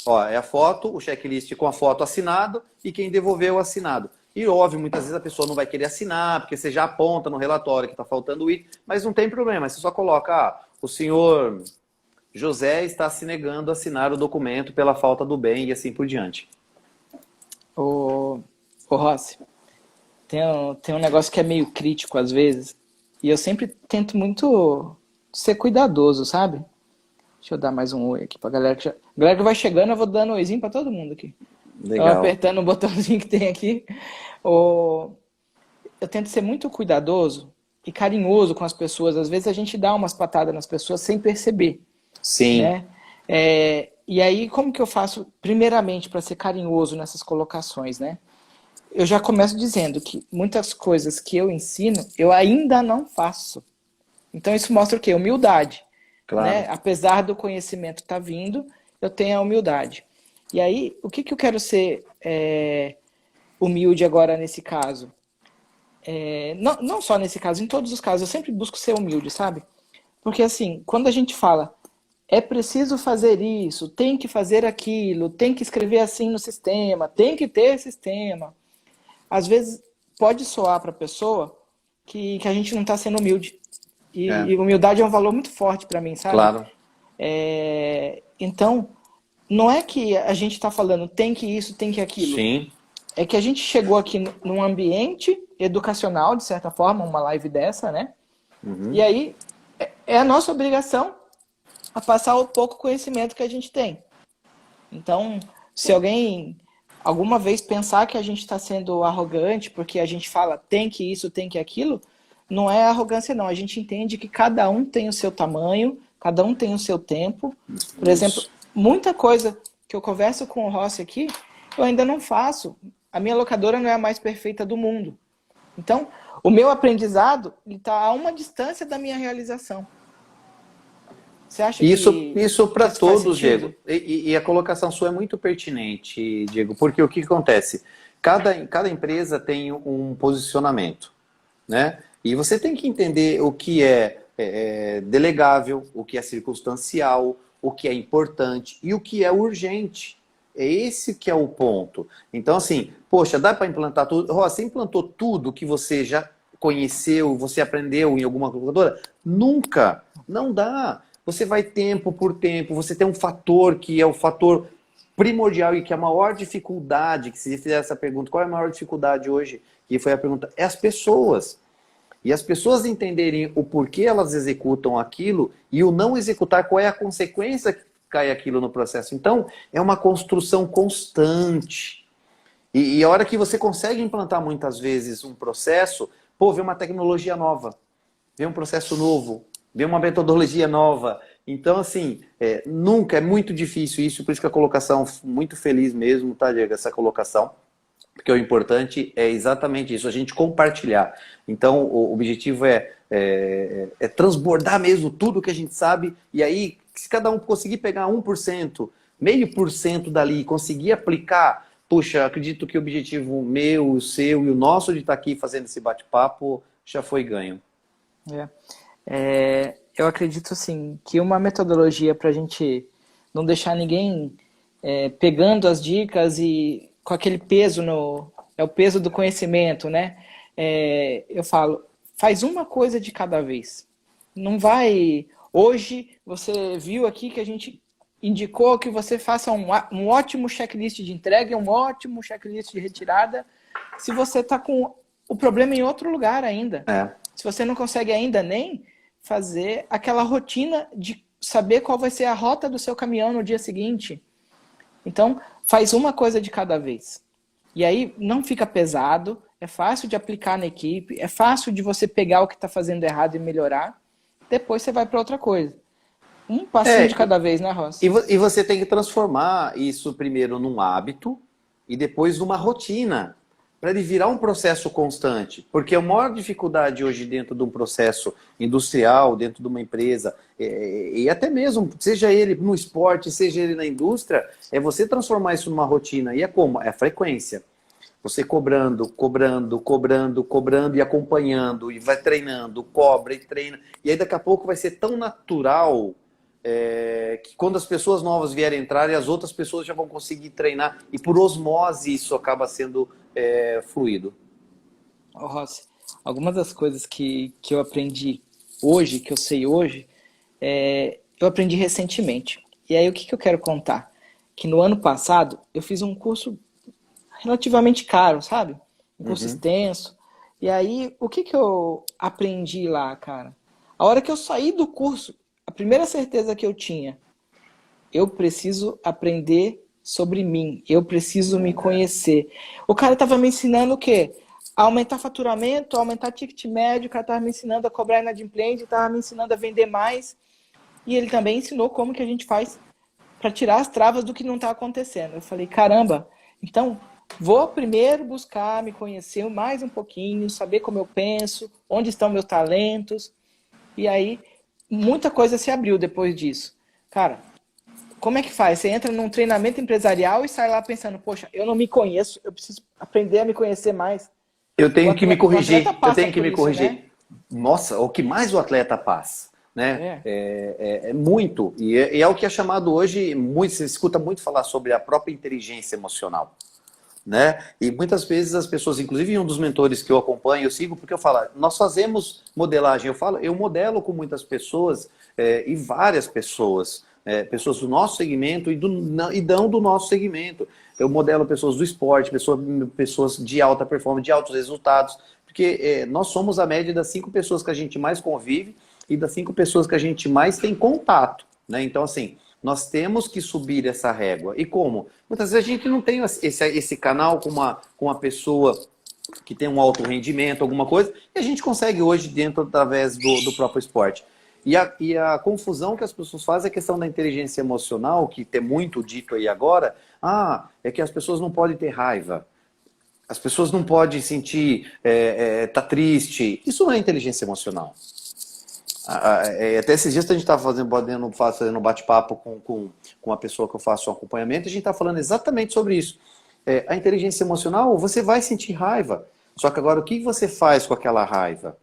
Ó, é a foto, o checklist com a foto assinado e quem devolveu o assinado. E óbvio, muitas vezes a pessoa não vai querer assinar, porque você já aponta no relatório que está faltando o item, mas não tem problema, você só coloca, o senhor José está se negando a assinar o documento pela falta do bem e assim por diante. Ô Rossi, tem um negócio que é meio crítico às vezes, e eu sempre tento muito ser cuidadoso, sabe? Deixa eu dar mais um oi aqui pra galera que galera que vai chegando, eu vou dando um oizinho pra todo mundo aqui. Legal. Eu apertando o botãozinho que tem aqui. Eu tento ser muito cuidadoso e carinhoso com as pessoas. Às vezes a gente dá umas patadas nas pessoas sem perceber. Sim. Né? E aí, como que eu faço, primeiramente, para ser carinhoso nessas colocações, né? Eu já começo dizendo que muitas coisas que eu ensino, eu ainda não faço. Então isso mostra o quê? Humildade. Claro. Né? Apesar do conhecimento estar vindo, eu tenho a humildade. E aí, o que eu quero ser humilde agora nesse caso? Não só nesse caso, em todos os casos, eu sempre busco ser humilde, sabe? Porque assim, quando a gente fala, é preciso fazer isso, tem que fazer aquilo, tem que escrever assim no sistema, tem que ter sistema. Às vezes pode soar para a pessoa que a gente não está sendo humilde. E humildade é um valor muito forte para mim, sabe? Claro. Então, não é que a gente está falando tem que isso, tem que aquilo. Sim. É que a gente chegou aqui num ambiente educacional, de certa forma, uma live dessa, né? Uhum. E aí, é a nossa obrigação a passar o pouco conhecimento que a gente tem. Então, se alguém alguma vez pensar que a gente está sendo arrogante porque a gente fala tem que isso, tem que aquilo, não é arrogância não. A gente entende que cada um tem o seu tamanho, cada um tem o seu tempo. Por exemplo, muita coisa que eu converso com o Rossi aqui, eu ainda não faço. A minha locadora não é a mais perfeita do mundo. Então, o meu aprendizado está a uma distância da minha realização. Você acha isso para isso faz todos, sentido? Diego. E a colocação sua é muito pertinente, Diego, porque o que acontece? Cada empresa tem um posicionamento, né? E você tem que entender o que é delegável, o que é circunstancial, o que é importante e o que é urgente. É esse que é o ponto. Então, assim, poxa, dá para implantar tudo? Você implantou tudo que você já conheceu, você aprendeu em alguma calculadora? Nunca. Não dá. Você vai tempo por tempo, você tem um fator que é o fator primordial e que é a maior dificuldade, que se você fizer essa pergunta, qual é a maior dificuldade hoje? Que foi a pergunta, é as pessoas. E as pessoas entenderem o porquê elas executam aquilo e o não executar, qual é a consequência que cai aquilo no processo. Então, é uma construção constante. E a hora que você consegue implantar muitas vezes um processo, pô, vê uma tecnologia nova, vê um processo novo, vê uma metodologia nova. Então, assim, nunca, é muito difícil isso, por isso que a colocação, muito feliz mesmo, tá, Diego, essa colocação. Porque o importante é exatamente isso, a gente compartilhar. Então, o objetivo é transbordar mesmo tudo que a gente sabe, e aí, se cada um conseguir pegar 1%, 0,5% dali, e conseguir aplicar, puxa, acredito que o objetivo meu, o seu e o nosso de estar aqui fazendo esse bate-papo já foi ganho. Eu acredito, assim, que uma metodologia para a gente não deixar ninguém pegando as dicas e com aquele peso é o peso do conhecimento, né? Eu falo, faz uma coisa de cada vez. Não vai... Hoje, você viu aqui que a gente indicou que você faça um ótimo checklist de entrega e um ótimo checklist de retirada se você está com o problema em outro lugar ainda. Se você não consegue ainda nem fazer aquela rotina de saber qual vai ser a rota do seu caminhão no dia seguinte. Então, faz uma coisa de cada vez. E aí não fica pesado, é fácil de aplicar na equipe, é fácil de você pegar o que está fazendo errado e melhorar. Depois você vai para outra coisa. Um passinho de cada vez, né, Rossi? E você tem que transformar isso primeiro num hábito e depois numa rotina, para ele virar um processo constante. Porque a maior dificuldade hoje dentro de um processo industrial, dentro de uma empresa, e até mesmo, seja ele no esporte, seja ele na indústria, é você transformar isso numa rotina. E é como? É a frequência. Você cobrando, cobrando, cobrando, cobrando e acompanhando, e vai treinando, cobra e treina. E aí daqui a pouco vai ser tão natural que quando as pessoas novas vierem entrar, as outras pessoas já vão conseguir treinar. E por osmose isso acaba sendo fluido. Rossi, algumas das coisas que eu aprendi hoje, que eu sei hoje, eu aprendi recentemente. E aí o que eu quero contar? Que no ano passado eu fiz um curso relativamente caro, sabe? Um curso extenso. E aí, o que eu aprendi lá, cara? A hora que eu saí do curso, a primeira certeza que eu tinha, eu preciso aprender sobre mim, eu preciso me conhecer. O cara estava me ensinando o quê? A aumentar faturamento, a aumentar ticket médio, o cara estava me ensinando a cobrar inadimplente, estava me ensinando a vender mais. E ele também ensinou como que a gente faz para tirar as travas do que não está acontecendo. Eu falei, caramba, então vou primeiro buscar me conhecer mais um pouquinho, saber como eu penso, onde estão meus talentos. E aí, muita coisa se abriu depois disso. Cara, como é que faz? Você entra num treinamento empresarial e sai lá pensando, poxa, eu não me conheço, eu preciso aprender a me conhecer mais. Eu tenho que me corrigir, eu tenho que me isso, corrigir. né? Nossa, o que mais o atleta passa, né? É muito. E é o que é chamado hoje, se escuta muito falar sobre a própria inteligência emocional. Né? E muitas vezes as pessoas, inclusive um dos mentores que eu acompanho, eu sigo, porque eu falo, nós fazemos modelagem, eu modelo com muitas pessoas e várias pessoas, pessoas do nosso segmento e não do nosso segmento. Eu modelo pessoas do esporte, pessoas de alta performance, de altos resultados, porque nós somos a média das 5 pessoas que a gente mais convive e das 5 pessoas que a gente mais tem contato. né? Então, assim, nós temos que subir essa régua. E como? Muitas vezes a gente não tem esse canal com uma pessoa que tem um alto rendimento, alguma coisa, e a gente consegue hoje dentro através do próprio esporte. E a confusão que as pessoas fazem é a questão da inteligência emocional, que tem muito dito aí agora, é que as pessoas não podem ter raiva, as pessoas não podem sentir, tá triste. Isso não é inteligência emocional. Até esses dias a gente estava fazendo um bate-papo com uma pessoa que eu faço um acompanhamento, e a gente está falando exatamente sobre isso. A inteligência emocional, você vai sentir raiva. Só que agora, o que você faz com aquela raiva?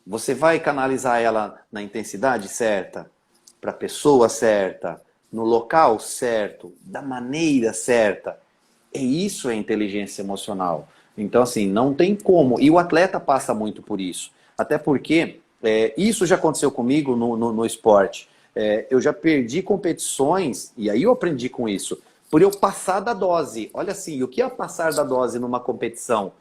Você vai canalizar ela na intensidade certa, para a pessoa certa, no local certo, da maneira certa. E isso é inteligência emocional. Então, assim, não tem como. E o atleta passa muito por isso. Até porque isso já aconteceu comigo no esporte. Eu já perdi competições, e aí eu aprendi com isso, por eu passar da dose. Olha assim, o que é passar da dose numa competição?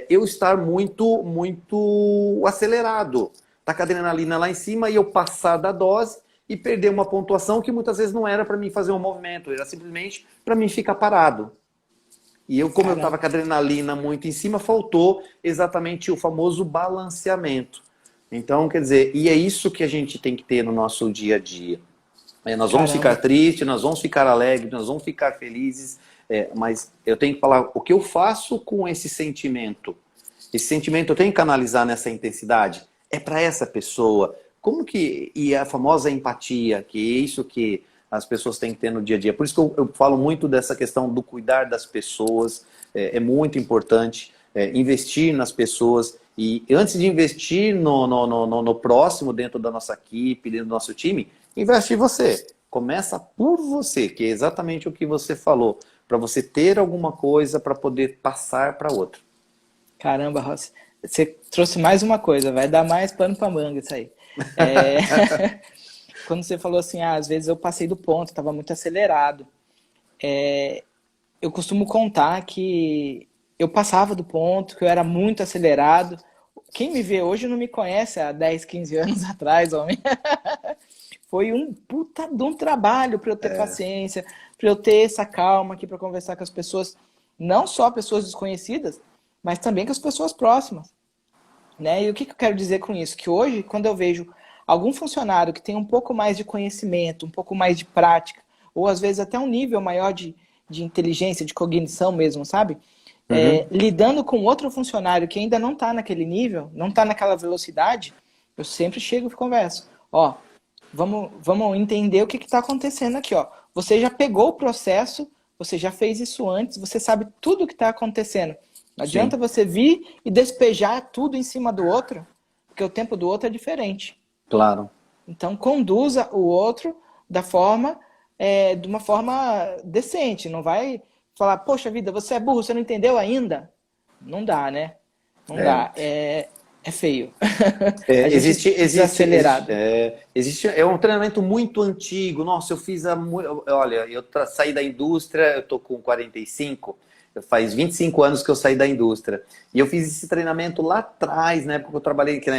Eu estar muito, muito acelerado. Tá com a adrenalina lá em cima e eu passar da dose e perder uma pontuação que muitas vezes não era para mim fazer um movimento, era simplesmente para mim ficar parado. E eu, como eu estava com a adrenalina muito em cima, faltou exatamente o famoso balanceamento. Então, quer dizer, e é isso que a gente tem que ter no nosso dia a dia. Nós vamos ficar tristes, nós vamos ficar alegres, nós vamos ficar felizes, mas eu tenho que falar o que eu faço com esse sentimento. Esse sentimento eu tenho que canalizar nessa intensidade. É para essa pessoa. E a famosa empatia, que é isso que as pessoas têm que ter no dia a dia. Por isso que eu falo muito dessa questão do cuidar das pessoas. É muito importante investir nas pessoas. E antes de investir no próximo, dentro da nossa equipe, dentro do nosso time, investe em você. Começa por você, que é exatamente o que você falou. Para você ter alguma coisa para poder passar para outro. Caramba, Rossi. Você trouxe mais uma coisa, vai dar mais pano para manga isso aí. Quando você falou assim, às vezes eu passei do ponto, estava muito acelerado. Eu costumo contar que eu passava do ponto, que eu era muito acelerado. Quem me vê hoje não me conhece há 10, 15 anos atrás, homem. Foi um puta de um trabalho para eu ter paciência, para eu ter essa calma aqui para conversar com as pessoas, não só pessoas desconhecidas, mas também com as pessoas próximas. Né? E o que eu quero dizer com isso? Que hoje, quando eu vejo algum funcionário que tem um pouco mais de conhecimento, um pouco mais de prática, ou às vezes até um nível maior de inteligência, de cognição mesmo, sabe? Lidando com outro funcionário que ainda não está naquele nível, não está naquela velocidade, eu sempre chego e converso. Vamos entender o que está acontecendo aqui. Você já pegou o processo, você já fez isso antes, você sabe tudo o que está acontecendo. Não adianta você vir e despejar tudo em cima do outro, porque o tempo do outro é diferente. Claro. Então, conduza o outro de uma forma decente. Não vai falar, poxa vida, você é burro, você não entendeu ainda? Não dá, né? Não dá. É feio. Existe acelerado. É um treinamento muito antigo. Nossa, eu fiz olha, eu saí da indústria, eu tô com 45. Faz 25 anos que eu saí da indústria. E eu fiz esse treinamento lá atrás, na época que eu trabalhei, que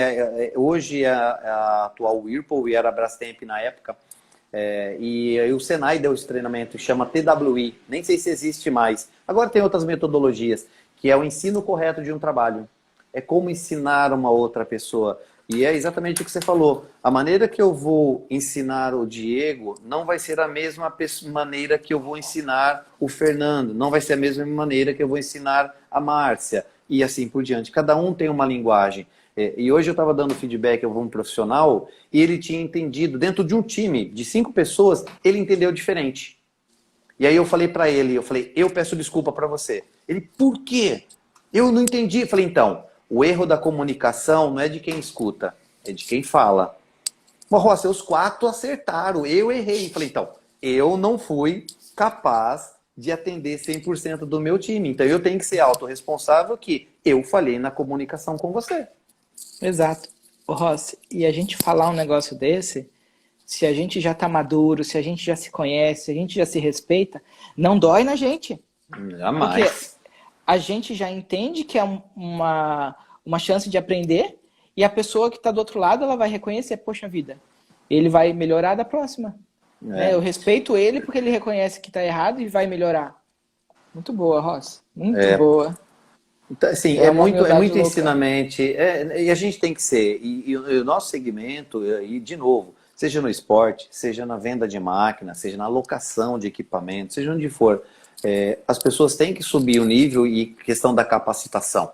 hoje é a atual Whirlpool e era a Brastemp na época. E o Senai deu esse treinamento, chama TWI. Nem sei se existe mais. Agora tem outras metodologias, que é o ensino correto de um trabalho. É como ensinar uma outra pessoa. E é exatamente o que você falou. A maneira que eu vou ensinar o Diego não vai ser a mesma maneira que eu vou ensinar o Fernando. Não vai ser a mesma maneira que eu vou ensinar a Márcia. E assim por diante. Cada um tem uma linguagem. E hoje eu estava dando feedback a um profissional e ele tinha entendido, dentro de um time de 5 pessoas, ele entendeu diferente. E aí eu falei para ele, eu peço desculpa para você. Ele, por quê? Eu não entendi. Eu falei, então, o erro da comunicação não é de quem escuta, é de quem fala. Mas, Rossi, os 4 acertaram, eu errei. Falei, então, eu não fui capaz de atender 100% do meu time. Então, eu tenho que ser autorresponsável que eu falhei na comunicação com você. Exato. Rossi, e a gente falar um negócio desse, se a gente já tá maduro, se a gente já se conhece, se a gente já se respeita, não dói na gente. Jamais. Porque a gente já entende que é uma chance de aprender e a pessoa que está do outro lado, ela vai reconhecer, poxa vida, ele vai melhorar da próxima. Né? É, Eu respeito ele porque ele reconhece que está errado e vai melhorar. Muito boa, Ross. Muito é. boa. Então, assim, É uma é humildade muito louca. ensinamento, e a gente tem que ser, e o nosso segmento, e de novo, seja no esporte, seja na venda de máquina, seja na locação de equipamento, seja onde for, as pessoas têm que subir o nível e questão da capacitação,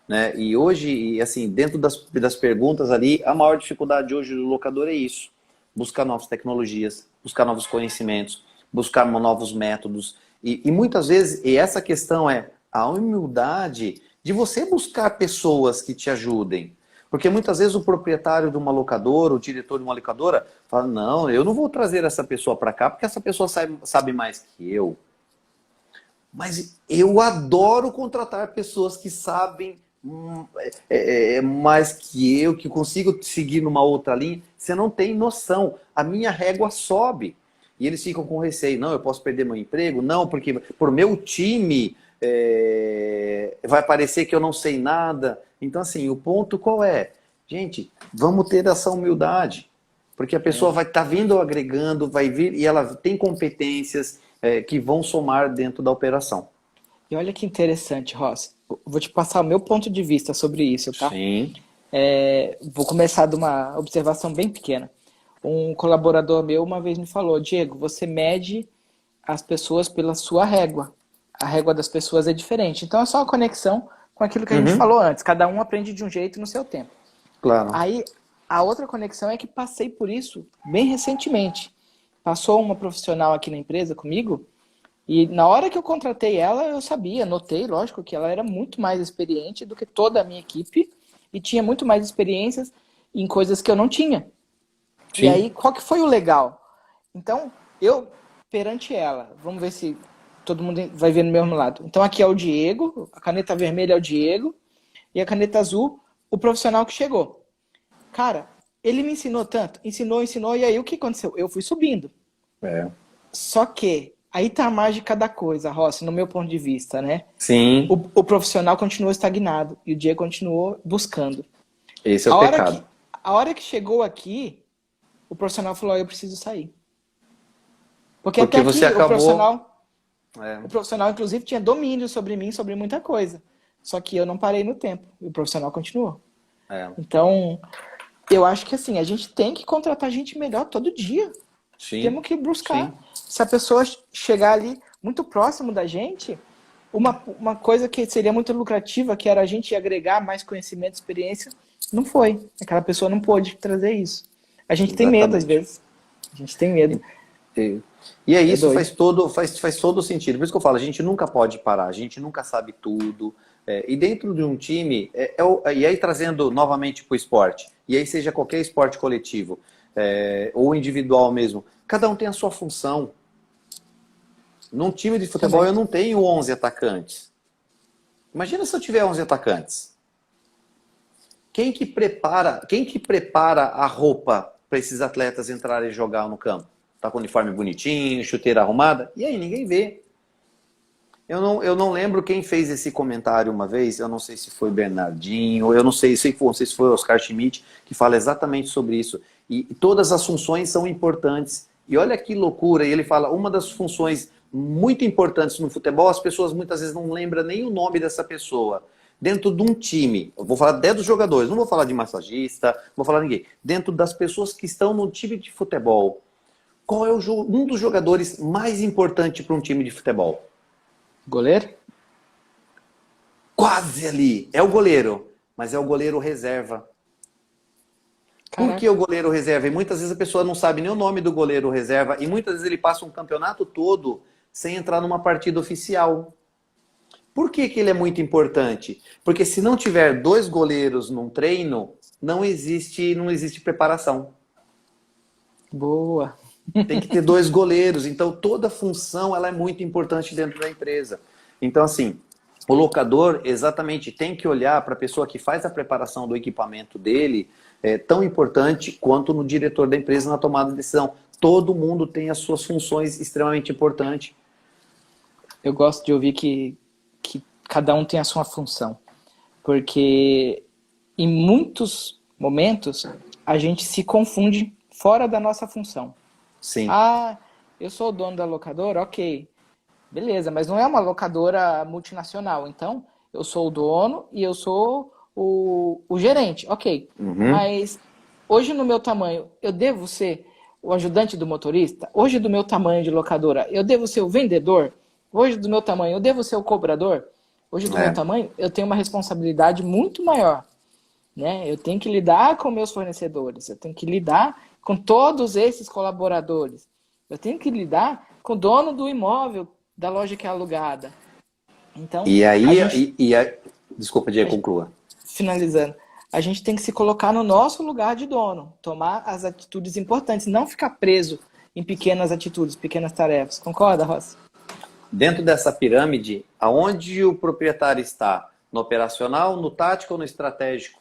né? E hoje, e assim, dentro das perguntas ali, a maior dificuldade hoje do locador é isso, buscar novas tecnologias, buscar novos conhecimentos, buscar novos métodos, e muitas vezes, e essa questão é a humildade de você buscar pessoas que te ajudem. Porque muitas vezes o proprietário de uma locadora, o diretor de uma locadora, fala, não, eu não vou trazer essa pessoa para cá porque essa pessoa sabe mais que eu. Mas eu adoro contratar pessoas que sabem mais que eu, que consigo seguir numa outra linha. Você não tem noção. A minha régua sobe. E eles ficam com receio. Não, eu posso perder meu emprego? Não, porque por meu time vai parecer que eu não sei nada. Então, assim, o ponto qual é? Gente, vamos ter essa humildade. Porque a pessoa vai estar vindo agregando, vai vir e ela tem competências que vão somar dentro da operação. E olha que interessante, Ross. Eu vou te passar o meu ponto de vista sobre isso, tá? Sim. Vou começar de uma observação bem pequena. Um colaborador meu uma vez me falou, Diego, você mede as pessoas pela sua régua. A régua das pessoas é diferente. Então é só a conexão com aquilo que a gente Uhum, falou antes. Cada um aprende de um jeito no seu tempo. claro. Aí a outra conexão é que passei por isso bem recentemente. Passou uma profissional aqui na empresa comigo e na hora que eu contratei ela, eu sabia, notei, lógico, que ela era muito mais experiente do que toda a minha equipe e tinha muito mais experiências em coisas que eu não tinha. E Sim. aí, qual que foi o legal? Então, eu, perante ela, vamos ver se todo mundo vai ver no mesmo lado. Então, aqui é o Diego, a caneta vermelha é o Diego, e a caneta azul, o profissional que chegou. Cara, ele me ensinou tanto, ensinou, e aí o que aconteceu? Eu fui subindo. É. Só que, aí tá a mágica da coisa, Rossi, no meu ponto de vista, né? Sim, O profissional continuou estagnado, e o Diego continuou buscando. esse é o A hora que, pecado. a hora que chegou aqui, o profissional falou, eu preciso sair. Porque até Porque você aqui acabou. É, o profissional inclusive tinha domínio sobre mim, sobre muita coisa. Só que eu não parei no tempo e o profissional continuou. é. Então, eu acho que assim, a gente tem que contratar gente melhor todo dia. Sim, Temos que buscar. sim. Se a pessoa chegar ali muito próximo da gente, uma coisa que seria muito lucrativa, que era a gente agregar mais conhecimento, experiência, não foi. Aquela pessoa não pôde trazer isso. A gente tem medo às Exatamente. vezes. A gente tem medo. E, e é É isso, doido. faz todo sentido. Por isso que eu falo, a gente nunca pode parar, a gente nunca sabe tudo. E dentro de um time, e aí trazendo novamente para o esporte, e aí seja qualquer esporte coletivo, ou individual mesmo, cada um tem a sua função. Num time de futebol Também. eu não tenho 11 atacantes. Imagina se eu tiver 11 atacantes. Quem que prepara a roupa para esses atletas entrarem e jogar no campo? Tá com o uniforme bonitinho, chuteira arrumada? E aí, ninguém vê. Eu não lembro quem fez esse comentário uma vez, eu não sei se foi Bernardinho, eu não sei se foi Oscar Schmidt, que fala exatamente sobre isso. E todas as funções são importantes. E olha que loucura, e ele fala, uma das funções muito importantes no futebol, as pessoas muitas vezes não lembram nem o nome dessa pessoa. Dentro de um time, eu vou falar até dos jogadores, não vou falar de massagista, não vou falar de ninguém. Dentro das pessoas que estão no time de futebol, qual é um dos jogadores mais importantes para um time de futebol? Goleiro? Quase ali. É o goleiro, mas é o goleiro reserva. Por que Caraca. o goleiro reserva? E muitas vezes a pessoa não sabe nem o nome do goleiro reserva e muitas vezes ele passa um campeonato todo sem entrar numa partida oficial. Por que que ele é muito importante? Porque se não tiver dois goleiros num treino, não existe preparação. Boa. Tem que ter dois goleiros. Então, toda função ela é muito importante dentro da empresa. Então, assim, o locador exatamente tem que olhar para a pessoa que faz a preparação do equipamento dele, tão importante quanto no diretor da empresa na tomada de decisão. Todo mundo tem as suas funções extremamente importantes. Eu gosto de ouvir que cada um tem a sua função. Porque em muitos momentos a gente se confunde fora da nossa função. Sim. Ah, eu sou o dono da locadora? Ok. Beleza, mas não é uma locadora multinacional. Então, eu sou o dono e eu sou o gerente. Ok. Uhum. Mas hoje, no meu tamanho, eu devo ser o ajudante do motorista? Hoje, do meu tamanho de locadora, eu devo ser o vendedor? Hoje, do meu tamanho, eu devo ser o cobrador? Hoje, do meu É. tamanho, eu tenho uma responsabilidade muito maior, né? Eu tenho que lidar com meus fornecedores, eu tenho que lidar com todos esses colaboradores, eu tenho que lidar com o dono do imóvel da loja que é alugada. Então, E a aí, gente, desculpa, Diego, conclua. finalizando, a gente tem que se colocar no nosso lugar de dono, tomar as atitudes importantes, não ficar preso em pequenas atitudes, pequenas tarefas. Concorda, Rossi? Dentro dessa pirâmide, aonde o proprietário está? No operacional, no tático ou no estratégico?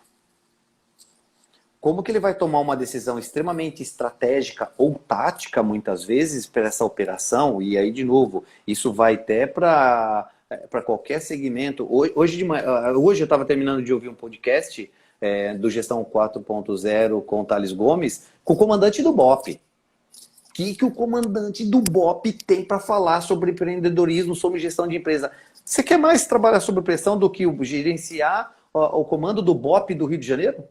Como que ele vai tomar uma decisão extremamente estratégica ou tática, muitas vezes, para essa operação? E aí, de novo, isso vai até para qualquer segmento. Hoje eu estava terminando de ouvir um podcast do Gestão 4.0 com o Thales Gomes, com o comandante do BOP. O que o comandante do BOP tem para falar sobre empreendedorismo, sobre gestão de empresa? Você quer mais trabalhar sobre pressão do que gerenciar o comando do BOP do Rio de Janeiro?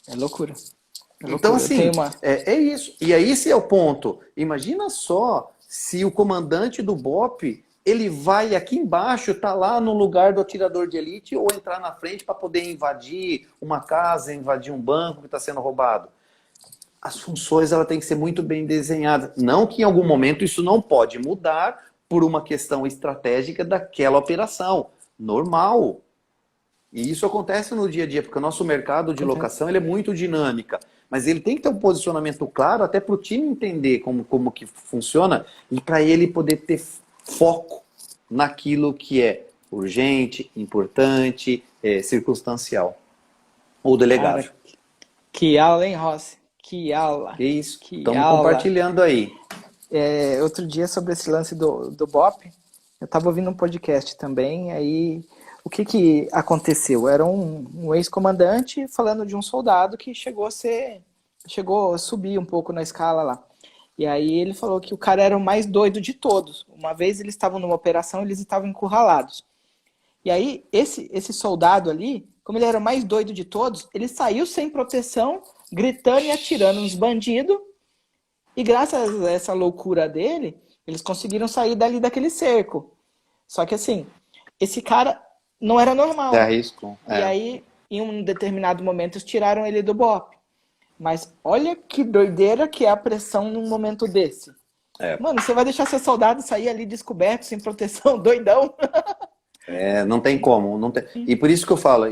É loucura. É Então, loucura. Eu assim, tenho uma. é isso. E aí, esse é o ponto. Imagina só se o comandante do BOP, ele vai aqui embaixo, tá lá no lugar do atirador de elite, ou entrar na frente para poder invadir uma casa, invadir um banco que está sendo roubado. As funções ela tem que ser muito bem desenhadas. Não que em algum momento isso não pode mudar por uma questão estratégica daquela operação. Normal. E isso acontece no dia a dia, porque o nosso mercado de Acontece. locação ele é muito dinâmica. Mas ele tem que ter um posicionamento claro até para o time entender como que funciona e para ele poder ter foco naquilo que é urgente, importante, circunstancial ou delegável. Cara, que aula, hein, Rossi? Que aula. É isso. Que Estamos aula. compartilhando aí. Outro dia, sobre esse lance do BOP, eu estava ouvindo um podcast também, aí o que que aconteceu? Era um ex-comandante falando de um soldado que chegou a subir um pouco na escala lá. E aí ele falou que o cara era o mais doido de todos. Uma vez eles estavam numa operação, eles estavam encurralados. E aí, esse soldado ali, como ele era o mais doido de todos, ele saiu sem proteção, gritando e atirando nos bandidos. E graças a essa loucura dele, eles conseguiram sair dali daquele cerco. Só que assim, esse cara não era É normal. risco. E aí, em um determinado momento, eles tiraram ele do BOP. Mas olha que doideira que é a pressão num momento desse. É. Mano, você vai deixar seu soldado sair ali descoberto, sem proteção, doidão? Não tem como. Não tem... E por isso que eu falo,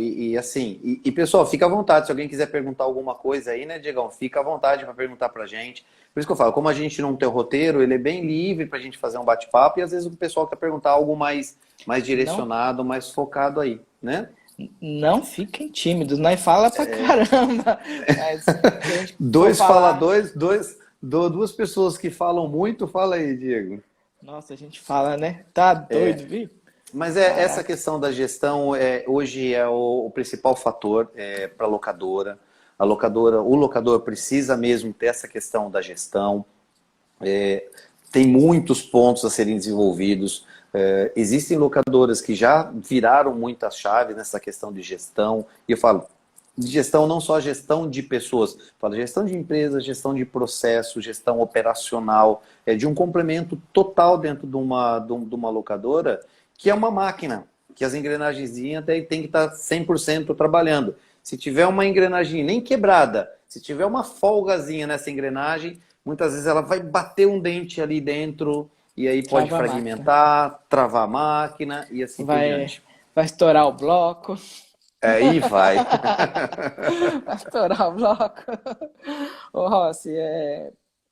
pessoal, fica à vontade. Se alguém quiser perguntar alguma coisa aí, né, Diegão? Fica à vontade para perguntar pra gente. Por isso que eu falo, como a gente não tem o roteiro, ele é bem livre pra gente fazer um bate-papo e às vezes o pessoal quer perguntar algo mais Não, direcionado, mais focado aí, né? não fiquem tímidos, nós fala pra caramba. Mas se a gente for Dois falar, faladores, duas pessoas que falam muito, fala aí, Diego. nossa, a gente fala, né? Tá doido, viu? Mas essa Caraca. questão da gestão hoje é o principal fator para a locadora. O locador precisa mesmo ter essa questão da gestão. Tem muitos pontos a serem desenvolvidos. Existem locadoras que já viraram muitas chaves nessa questão de gestão. E eu falo de gestão, não só gestão de pessoas, eu falo gestão de empresas, gestão de processo, gestão operacional, de um complemento total dentro de uma locadora, que é uma máquina, que as engrenagenzinhas tem que estar 100% trabalhando. Se tiver uma engrenagem nem quebrada, se tiver uma folgazinha nessa engrenagem, muitas vezes ela vai bater um dente ali dentro e aí pode Trava a máquina. fragmentar, travar a máquina e assim por Vai, diante. vai estourar o bloco. Aí vai. Vai estourar o bloco. Ô, Rossi,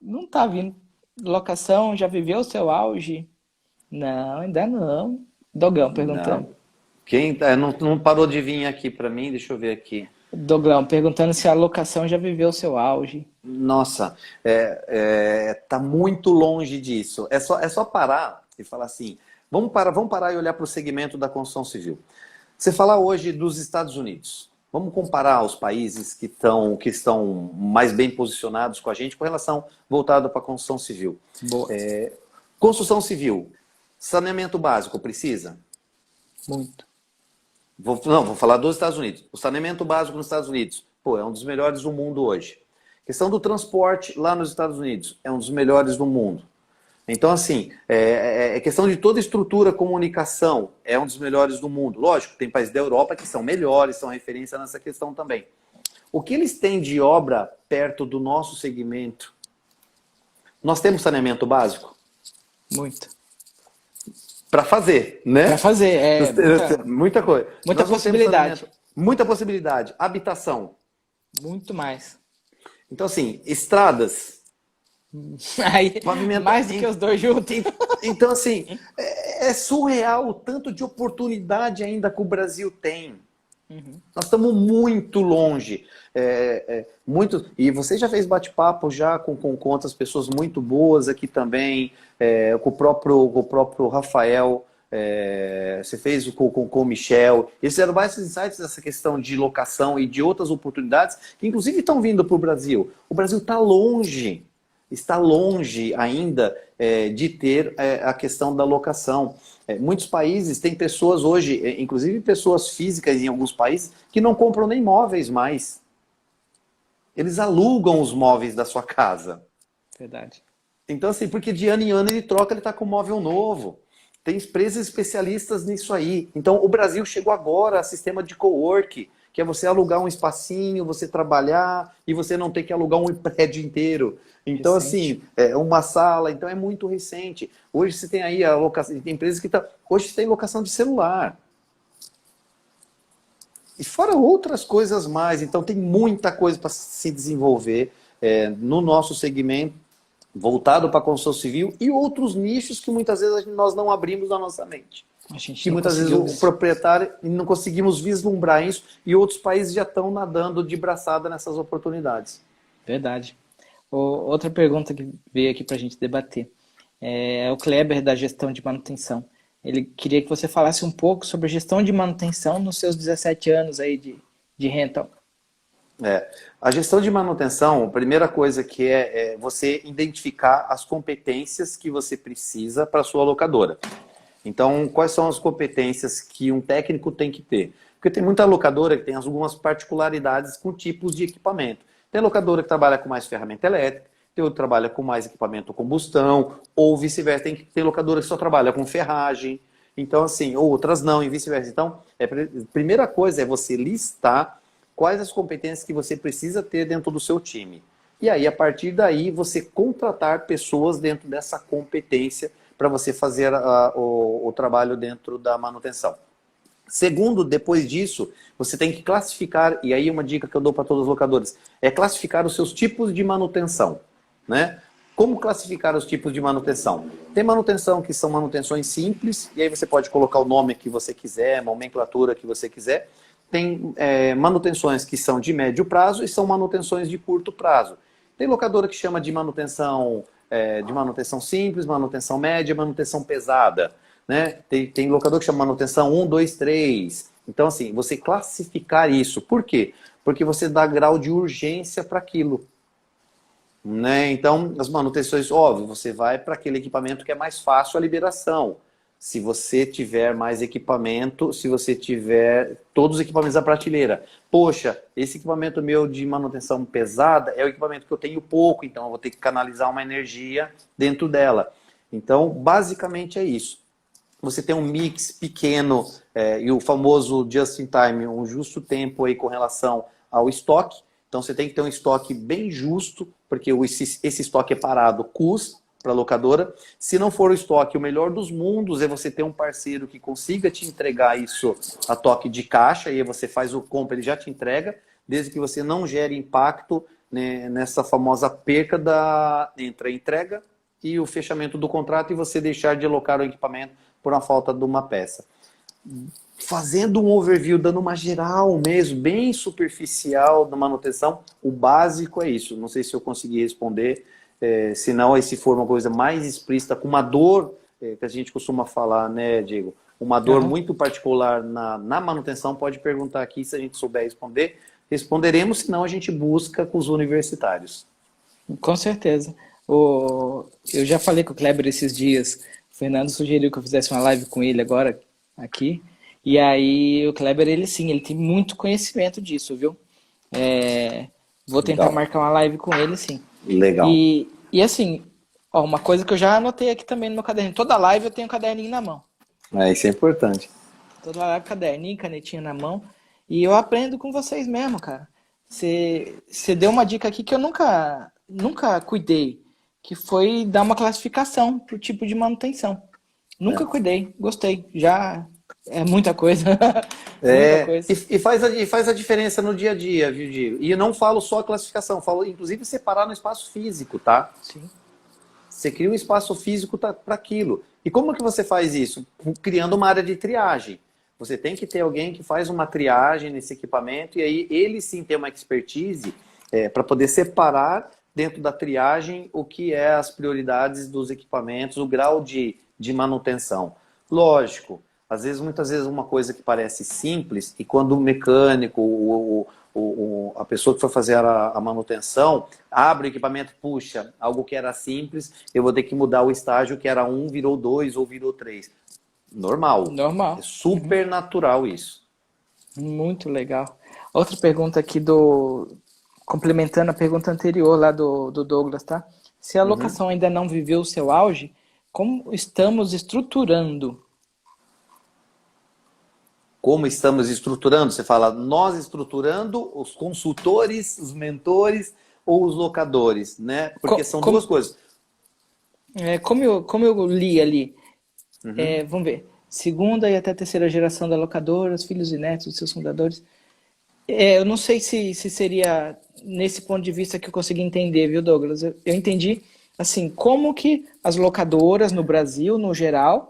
não tá vindo locação, já viveu o seu auge? Não, ainda não. Dogão perguntando. Não. Não parou de vir aqui para mim, deixa eu ver aqui. Dogão perguntando se a locação já viveu o seu auge. Nossa, tá muito longe disso. É só parar e falar assim, vamos parar e olhar para o segmento da construção civil. Você fala hoje dos Estados Unidos. Vamos comparar os países que estão mais bem posicionados com a gente com relação voltada para a construção civil. Boa. Construção civil, saneamento básico, precisa? Muito. Vou falar dos Estados Unidos. O saneamento básico nos Estados Unidos, pô, é um dos melhores do mundo hoje. Questão do transporte lá nos Estados Unidos, é um dos melhores do mundo. Então, assim, questão de toda a estrutura, comunicação, é um dos melhores do mundo. Lógico, tem países da Europa que são melhores, são referência nessa questão também. O que eles têm de obra perto do nosso segmento? Nós temos saneamento básico? Muito. Para fazer, né? Para fazer, muita coisa. Muita possibilidade. Muita possibilidade. Habitação. Muito mais. Então, assim, estradas. Aí, mais do que os dois juntos. Então, assim, é surreal o tanto de oportunidade ainda que o Brasil tem. Uhum. Nós estamos muito longe. Muito, e você já fez bate-papo já com outras pessoas muito boas aqui também, com o próprio Rafael, você fez com o Michel. Eles fizeram vários insights dessa questão de locação e de outras oportunidades que inclusive estão vindo para o Brasil. O Brasil está longe ainda de ter a questão da locação. Muitos países têm pessoas hoje, inclusive pessoas físicas em alguns países, que não compram nem móveis mais. Eles alugam os móveis da sua casa. Verdade. Então, assim, porque de ano em ano ele troca, ele está com um móvel novo. Tem empresas especialistas nisso aí. Então, o Brasil chegou agora a sistema de cowork, que é você alugar um espacinho, você trabalhar e você não ter que alugar um prédio inteiro. Então, recente. Assim, uma sala, então é muito recente. Hoje você tem aí a locação, tem empresas que hoje você tem locação de celular. E fora outras coisas mais, então tem muita coisa para se desenvolver no nosso segmento, voltado para a construção civil e outros nichos que muitas vezes nós não abrimos na nossa mente. Que muitas vezes o proprietário não conseguimos vislumbrar isso e outros países já estão nadando de braçada nessas oportunidades. Verdade. Outra pergunta que veio aqui para a gente debater é o Kleber da gestão de manutenção. Ele queria que você falasse um pouco sobre gestão de manutenção nos seus 17 anos aí de rental. A gestão de manutenção, a primeira coisa que é você identificar as competências que você precisa para a sua locadora. Então, quais são as competências que um técnico tem que ter? Porque tem muita locadora que tem algumas particularidades com tipos de equipamento. Tem locadora que trabalha com mais ferramenta elétrica, tem outra que trabalha com mais equipamento combustão, ou vice-versa. Tem locadora que só trabalha com ferragem, então assim, ou outras não, e vice-versa. Então, a primeira coisa é você listar quais as competências que você precisa ter dentro do seu time. E aí, a partir daí, você contratar pessoas dentro dessa competência para você fazer o trabalho dentro da manutenção. Segundo, depois disso, você tem que classificar, e aí uma dica que eu dou para todos os locadores, é classificar os seus tipos de manutenção, né? Como classificar os tipos de manutenção? Tem manutenção que são manutenções simples, e aí você pode colocar o nome que você quiser, nomenclatura que você quiser. Tem manutenções que são de médio prazo e são manutenções de curto prazo. Tem locadora que chama de manutenção simples, manutenção média, manutenção pesada. Né? Tem locador que chama manutenção 1, 2, 3. Então, assim, você classificar isso. Por quê? Porque você dá grau de urgência para aquilo. Né? Então, as manutenções, óbvio, você vai para aquele equipamento que é mais fácil a liberação. Se você tiver mais equipamento, se você tiver todos os equipamentos da prateleira. Poxa, esse equipamento meu de manutenção pesada é o equipamento que eu tenho pouco, então eu vou ter que canalizar uma energia dentro dela. Então, basicamente é isso. Você tem um mix pequeno e o famoso just in time, um justo tempo aí com relação ao estoque. Então você tem que ter um estoque bem justo, porque esse estoque é parado, custa para a locadora. Se não for o estoque, o melhor dos mundos é você ter um parceiro que consiga te entregar isso a toque de caixa, e aí você faz o compra, ele já te entrega, desde que você não gere impacto, né, nessa famosa perca entre a entrega e o fechamento do contrato e você deixar de alocar o equipamento por uma falta de uma peça. Fazendo um overview, dando uma geral mesmo, bem superficial da manutenção, o básico é isso. Não sei se eu consegui responder, se não, aí se for uma coisa mais explícita, com uma dor, que a gente costuma falar, né, Diego? uma dor Aham. muito particular na manutenção, pode perguntar aqui, se a gente souber responder, responderemos, senão a gente busca com os universitários. Com certeza. Eu já falei com o Kleber esses dias. O Fernando sugeriu que eu fizesse uma live com ele agora, aqui. E aí, o Kleber, ele sim, ele tem muito conhecimento disso, viu? É, vou tentar Legal. marcar uma live com ele, sim. Legal. E assim, ó, uma coisa que eu já anotei aqui também no meu caderninho. Toda live eu tenho um caderninho na mão. Isso é importante. Toda live, caderninho, canetinha na mão. E eu aprendo com vocês mesmo, cara. Você deu uma dica aqui que eu nunca cuidei, que foi dar uma classificação pro tipo de manutenção. Nunca É. cuidei, gostei. Já é muita coisa. Muita É, coisa. e faz a diferença no dia a dia, viu, Diego? E eu não falo só a classificação, falo inclusive separar no espaço físico, tá? Sim. Você cria um espaço físico para aquilo. E como que você faz isso? Criando uma área de triagem. Você tem que ter alguém que faz uma triagem nesse equipamento e aí ele sim tem uma expertise para poder separar dentro da triagem o que é as prioridades dos equipamentos, o grau de manutenção. Lógico, muitas vezes uma coisa que parece simples e quando o mecânico, a pessoa que foi fazer a manutenção, abre o equipamento, puxa, algo que era simples, eu vou ter que mudar o estágio que era 1, virou 2 ou virou 3. Normal. É Normal. super natural isso. Muito legal. Outra pergunta aqui complementando a pergunta anterior lá do Douglas, tá? Se a Uhum. locação ainda não viveu o seu auge, como estamos estruturando? Como estamos estruturando? Você fala, nós estruturando, os consultores, os mentores ou os locadores, né? Porque Co- são como, duas coisas. como eu li ali, Uhum. vamos ver, segunda e até terceira geração da locadora, os filhos e netos dos seus fundadores. Eu não sei se seria nesse ponto de vista que eu consegui entender, viu, Douglas? Eu entendi, assim, como que as locadoras no Brasil, no geral,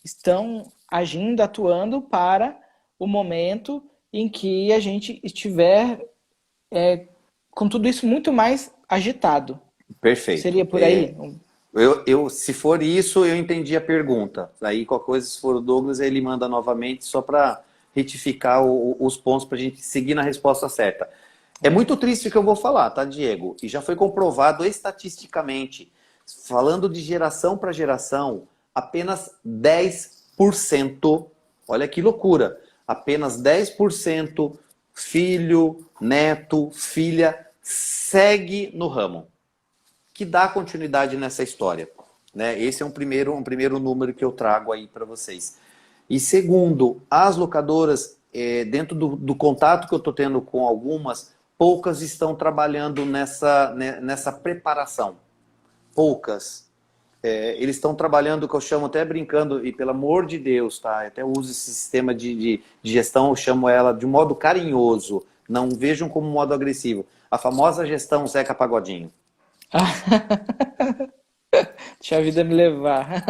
estão agindo, atuando para o momento em que a gente estiver com tudo isso muito mais agitado. Perfeito. Seria por aí? Se for isso, eu entendi a pergunta. Aí, qualquer coisa, se for o Douglas, ele manda novamente só para retificar os pontos para a gente seguir na resposta certa. É muito triste o que eu vou falar, tá, Diego? E já foi comprovado estatisticamente, falando de geração para geração, apenas 10%, olha que loucura, apenas 10% filho, neto, filha, segue no ramo que dá continuidade nessa história. Né? Esse é um primeiro número que eu trago aí para vocês. E segundo, as locadoras, dentro do contato que eu estou tendo com algumas, poucas estão trabalhando nessa preparação. Poucas. Eles estão trabalhando, que eu chamo até brincando, e pelo amor de Deus, tá? Eu até uso esse sistema de gestão, eu chamo ela de modo carinhoso. Não vejam como modo agressivo. A famosa gestão Zeca Pagodinho. Deixa a vida me levar.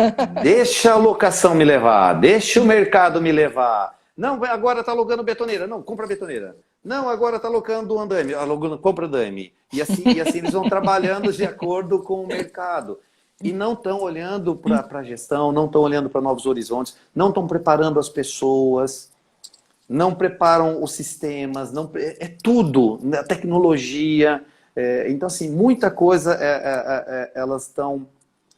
Deixa a locação me levar, deixa o mercado me levar. Não, agora está alugando betoneira. Não, compra betoneira. Não, agora está alugando andaime. Alugando, compra andaime. E assim eles vão trabalhando de acordo com o mercado. E não estão olhando para a gestão, não estão olhando para novos horizontes, não estão preparando as pessoas, não preparam os sistemas, não, é tudo, a tecnologia. Então, assim, muita coisa elas estão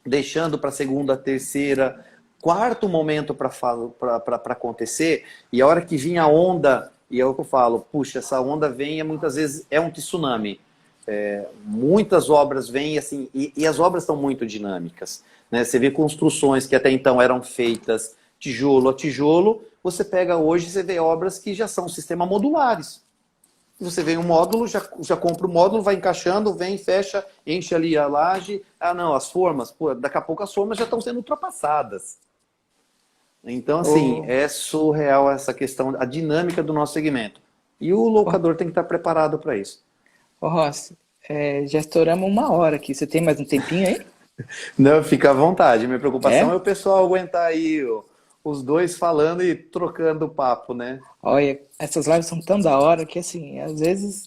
deixando para segunda, terceira, quarto momento para acontecer, e a hora que vinha a onda, e é o que eu falo, puxa, essa onda vem e muitas vezes é um tsunami. Muitas obras vêm assim, e as obras estão muito dinâmicas. Né? Você vê construções que até então eram feitas tijolo a tijolo, você pega hoje, você vê obras que já são sistema modulares. Você vem um módulo, já compra o módulo, vai encaixando, vem, fecha, enche ali a laje. Ah, não, as formas, pô, daqui a pouco as formas já estão sendo ultrapassadas. Então, assim, Ô, é surreal essa questão, a dinâmica do nosso segmento. E o ô, locador tem que estar preparado para isso. ô Rossi, já estouramos uma hora aqui. Você tem mais um tempinho aí? Não, fica à vontade. Minha preocupação é É? o pessoal aguentar aí os dois falando e trocando papo, né? Olha, essas lives são tão da hora que, assim, às vezes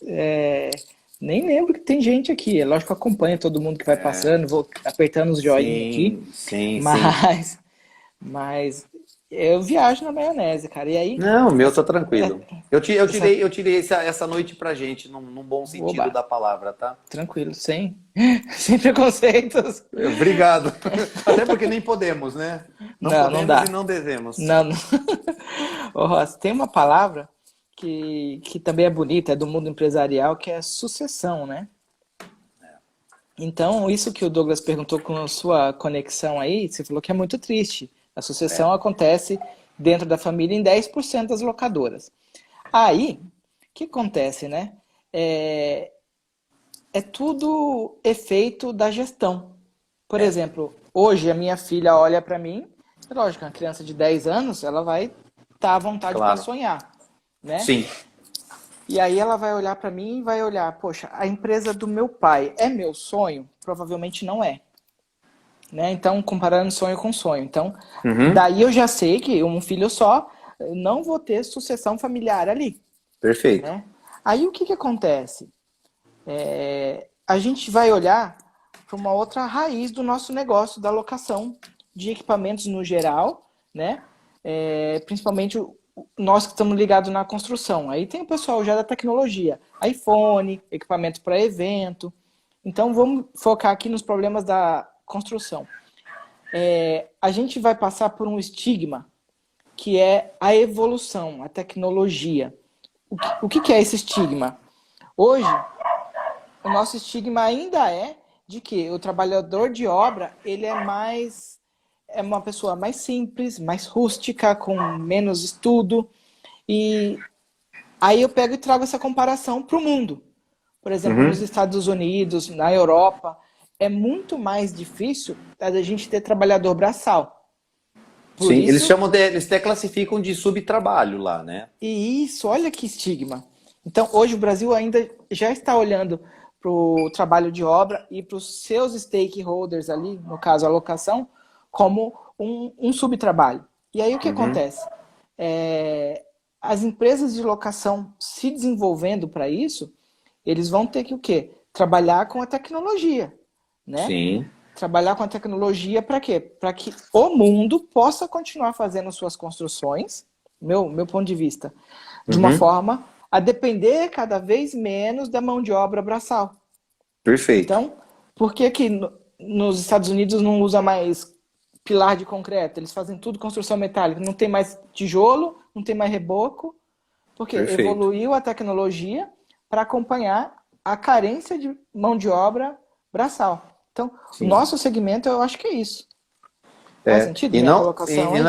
nem lembro que tem gente aqui. É lógico que eu acompanho todo mundo que vai passando, vou apertando os joinha aqui, Sim, sim, sim. mas, mas Eu viajo na maionese, cara. E aí, Não, o meu tá tranquilo. essa, Eu tirei essa noite pra gente, num bom sentido oba, da palavra, tá? tranquilo, sem preconceitos. Obrigado. Até porque nem podemos, né? Não Não, não podemos e dá. não devemos. Não, não. Ô, Ross, tem uma palavra que também é bonita, é do mundo empresarial, que é sucessão, né? Então, isso que o Douglas perguntou com a sua conexão aí, você falou que é muito triste. A sucessão É, acontece dentro da família em 10% das locadoras. Aí, o que acontece, né? É, é tudo efeito da gestão. Por é, exemplo, hoje a minha filha olha para mim, lógico, uma criança de 10 anos, ela vai estar à vontade para claro. sonhar, né? Sim. E aí ela vai olhar para mim e vai olhar, poxa, a empresa do meu pai é meu sonho? Provavelmente não é, né? Então, comparando sonho com sonho. Então, Uhum. daí eu já sei que um filho só, eu não vou ter sucessão familiar ali, Perfeito. né? Aí o que que acontece? A gente vai olhar para uma outra raiz do nosso negócio, da locação de equipamentos no geral, né? Principalmente nós que estamos ligados na construção. Aí tem o pessoal já da tecnologia, iPhone, equipamento para evento. Então vamos focar aqui nos problemas da construção. A gente vai passar por um estigma que é a evolução, a tecnologia. O que é esse estigma? Hoje, o nosso estigma ainda é de que o trabalhador de obra ele é uma pessoa mais simples, mais rústica, com menos estudo. E aí eu pego e trago essa comparação para o mundo. Por exemplo, nos Uhum. Estados Unidos, na Europa, é muito mais difícil a gente ter trabalhador braçal. Por Sim, eles isso, chamam eles até classificam de subtrabalho lá, né? e isso, olha que estigma. Então, hoje o Brasil ainda já está olhando para o trabalho de obra e para os seus stakeholders ali, no caso a locação, como um subtrabalho. E aí o que Uhum. acontece? As empresas de locação se desenvolvendo para isso, eles vão ter que o quê? Trabalhar com a tecnologia, né? Sim. Trabalhar com a tecnologia para quê? Para que o mundo possa continuar fazendo suas construções, meu ponto de vista, de uma Uhum. forma a depender cada vez menos da mão de obra braçal. Perfeito. Então, por que que nos Estados Unidos não usa mais pilar de concreto? Eles fazem tudo construção metálica. Não tem mais tijolo, não tem mais reboco, porque Perfeito. evoluiu a tecnologia para acompanhar a carência de mão de obra braçal. Então, o Sim. nosso segmento, eu acho que é isso. Faz É, sentido minha colocação aí?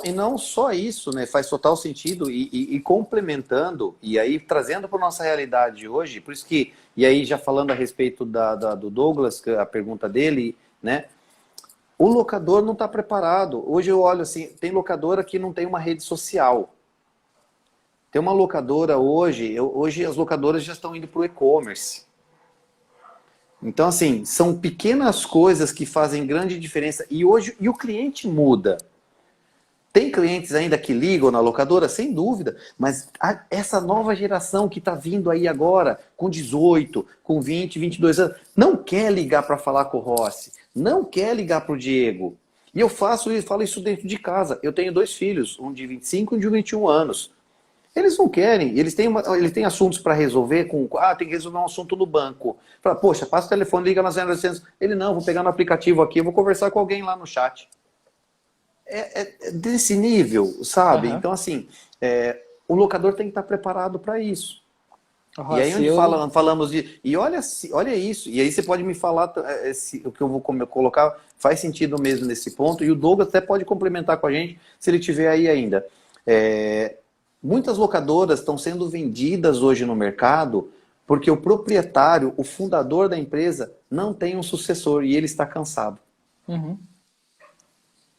e não só isso, né? Faz total sentido e complementando, e aí trazendo para nossa realidade hoje, por isso que, e aí já falando a respeito do Douglas, a pergunta dele, né? O locador não está preparado. Hoje eu olho assim, tem locadora que não tem uma rede social. Tem uma locadora hoje, hoje as locadoras já estão indo para o e-commerce. Então, assim, são pequenas coisas que fazem grande diferença. E hoje, e o cliente muda. Tem clientes ainda que ligam na locadora? Sem dúvida. Mas essa nova geração que está vindo aí agora, com 18, com 20, 22 anos, não quer ligar para falar com o Rossi. Não quer ligar para o Diego. E eu falo isso dentro de casa. Eu tenho dois filhos, um de 25 e um de 21 anos. Eles não querem, eles têm assuntos para resolver tem que resolver um assunto no banco. Fala, poxa, passa o telefone, liga na 0800. Ele, não, vou pegar no aplicativo aqui, vou conversar com alguém lá no chat. É desse nível, sabe? Aham. Então, assim, o locador tem que estar preparado para isso. E aí Rossi, onde eu... falamos de... E olha isso, e aí você pode me falar, o que eu vou colocar faz sentido mesmo nesse ponto, e o Douglas até pode complementar com a gente, se ele tiver aí ainda. Muitas locadoras estão sendo vendidas hoje no mercado porque o proprietário, o fundador da empresa, não tem um sucessor e ele está cansado. Uhum,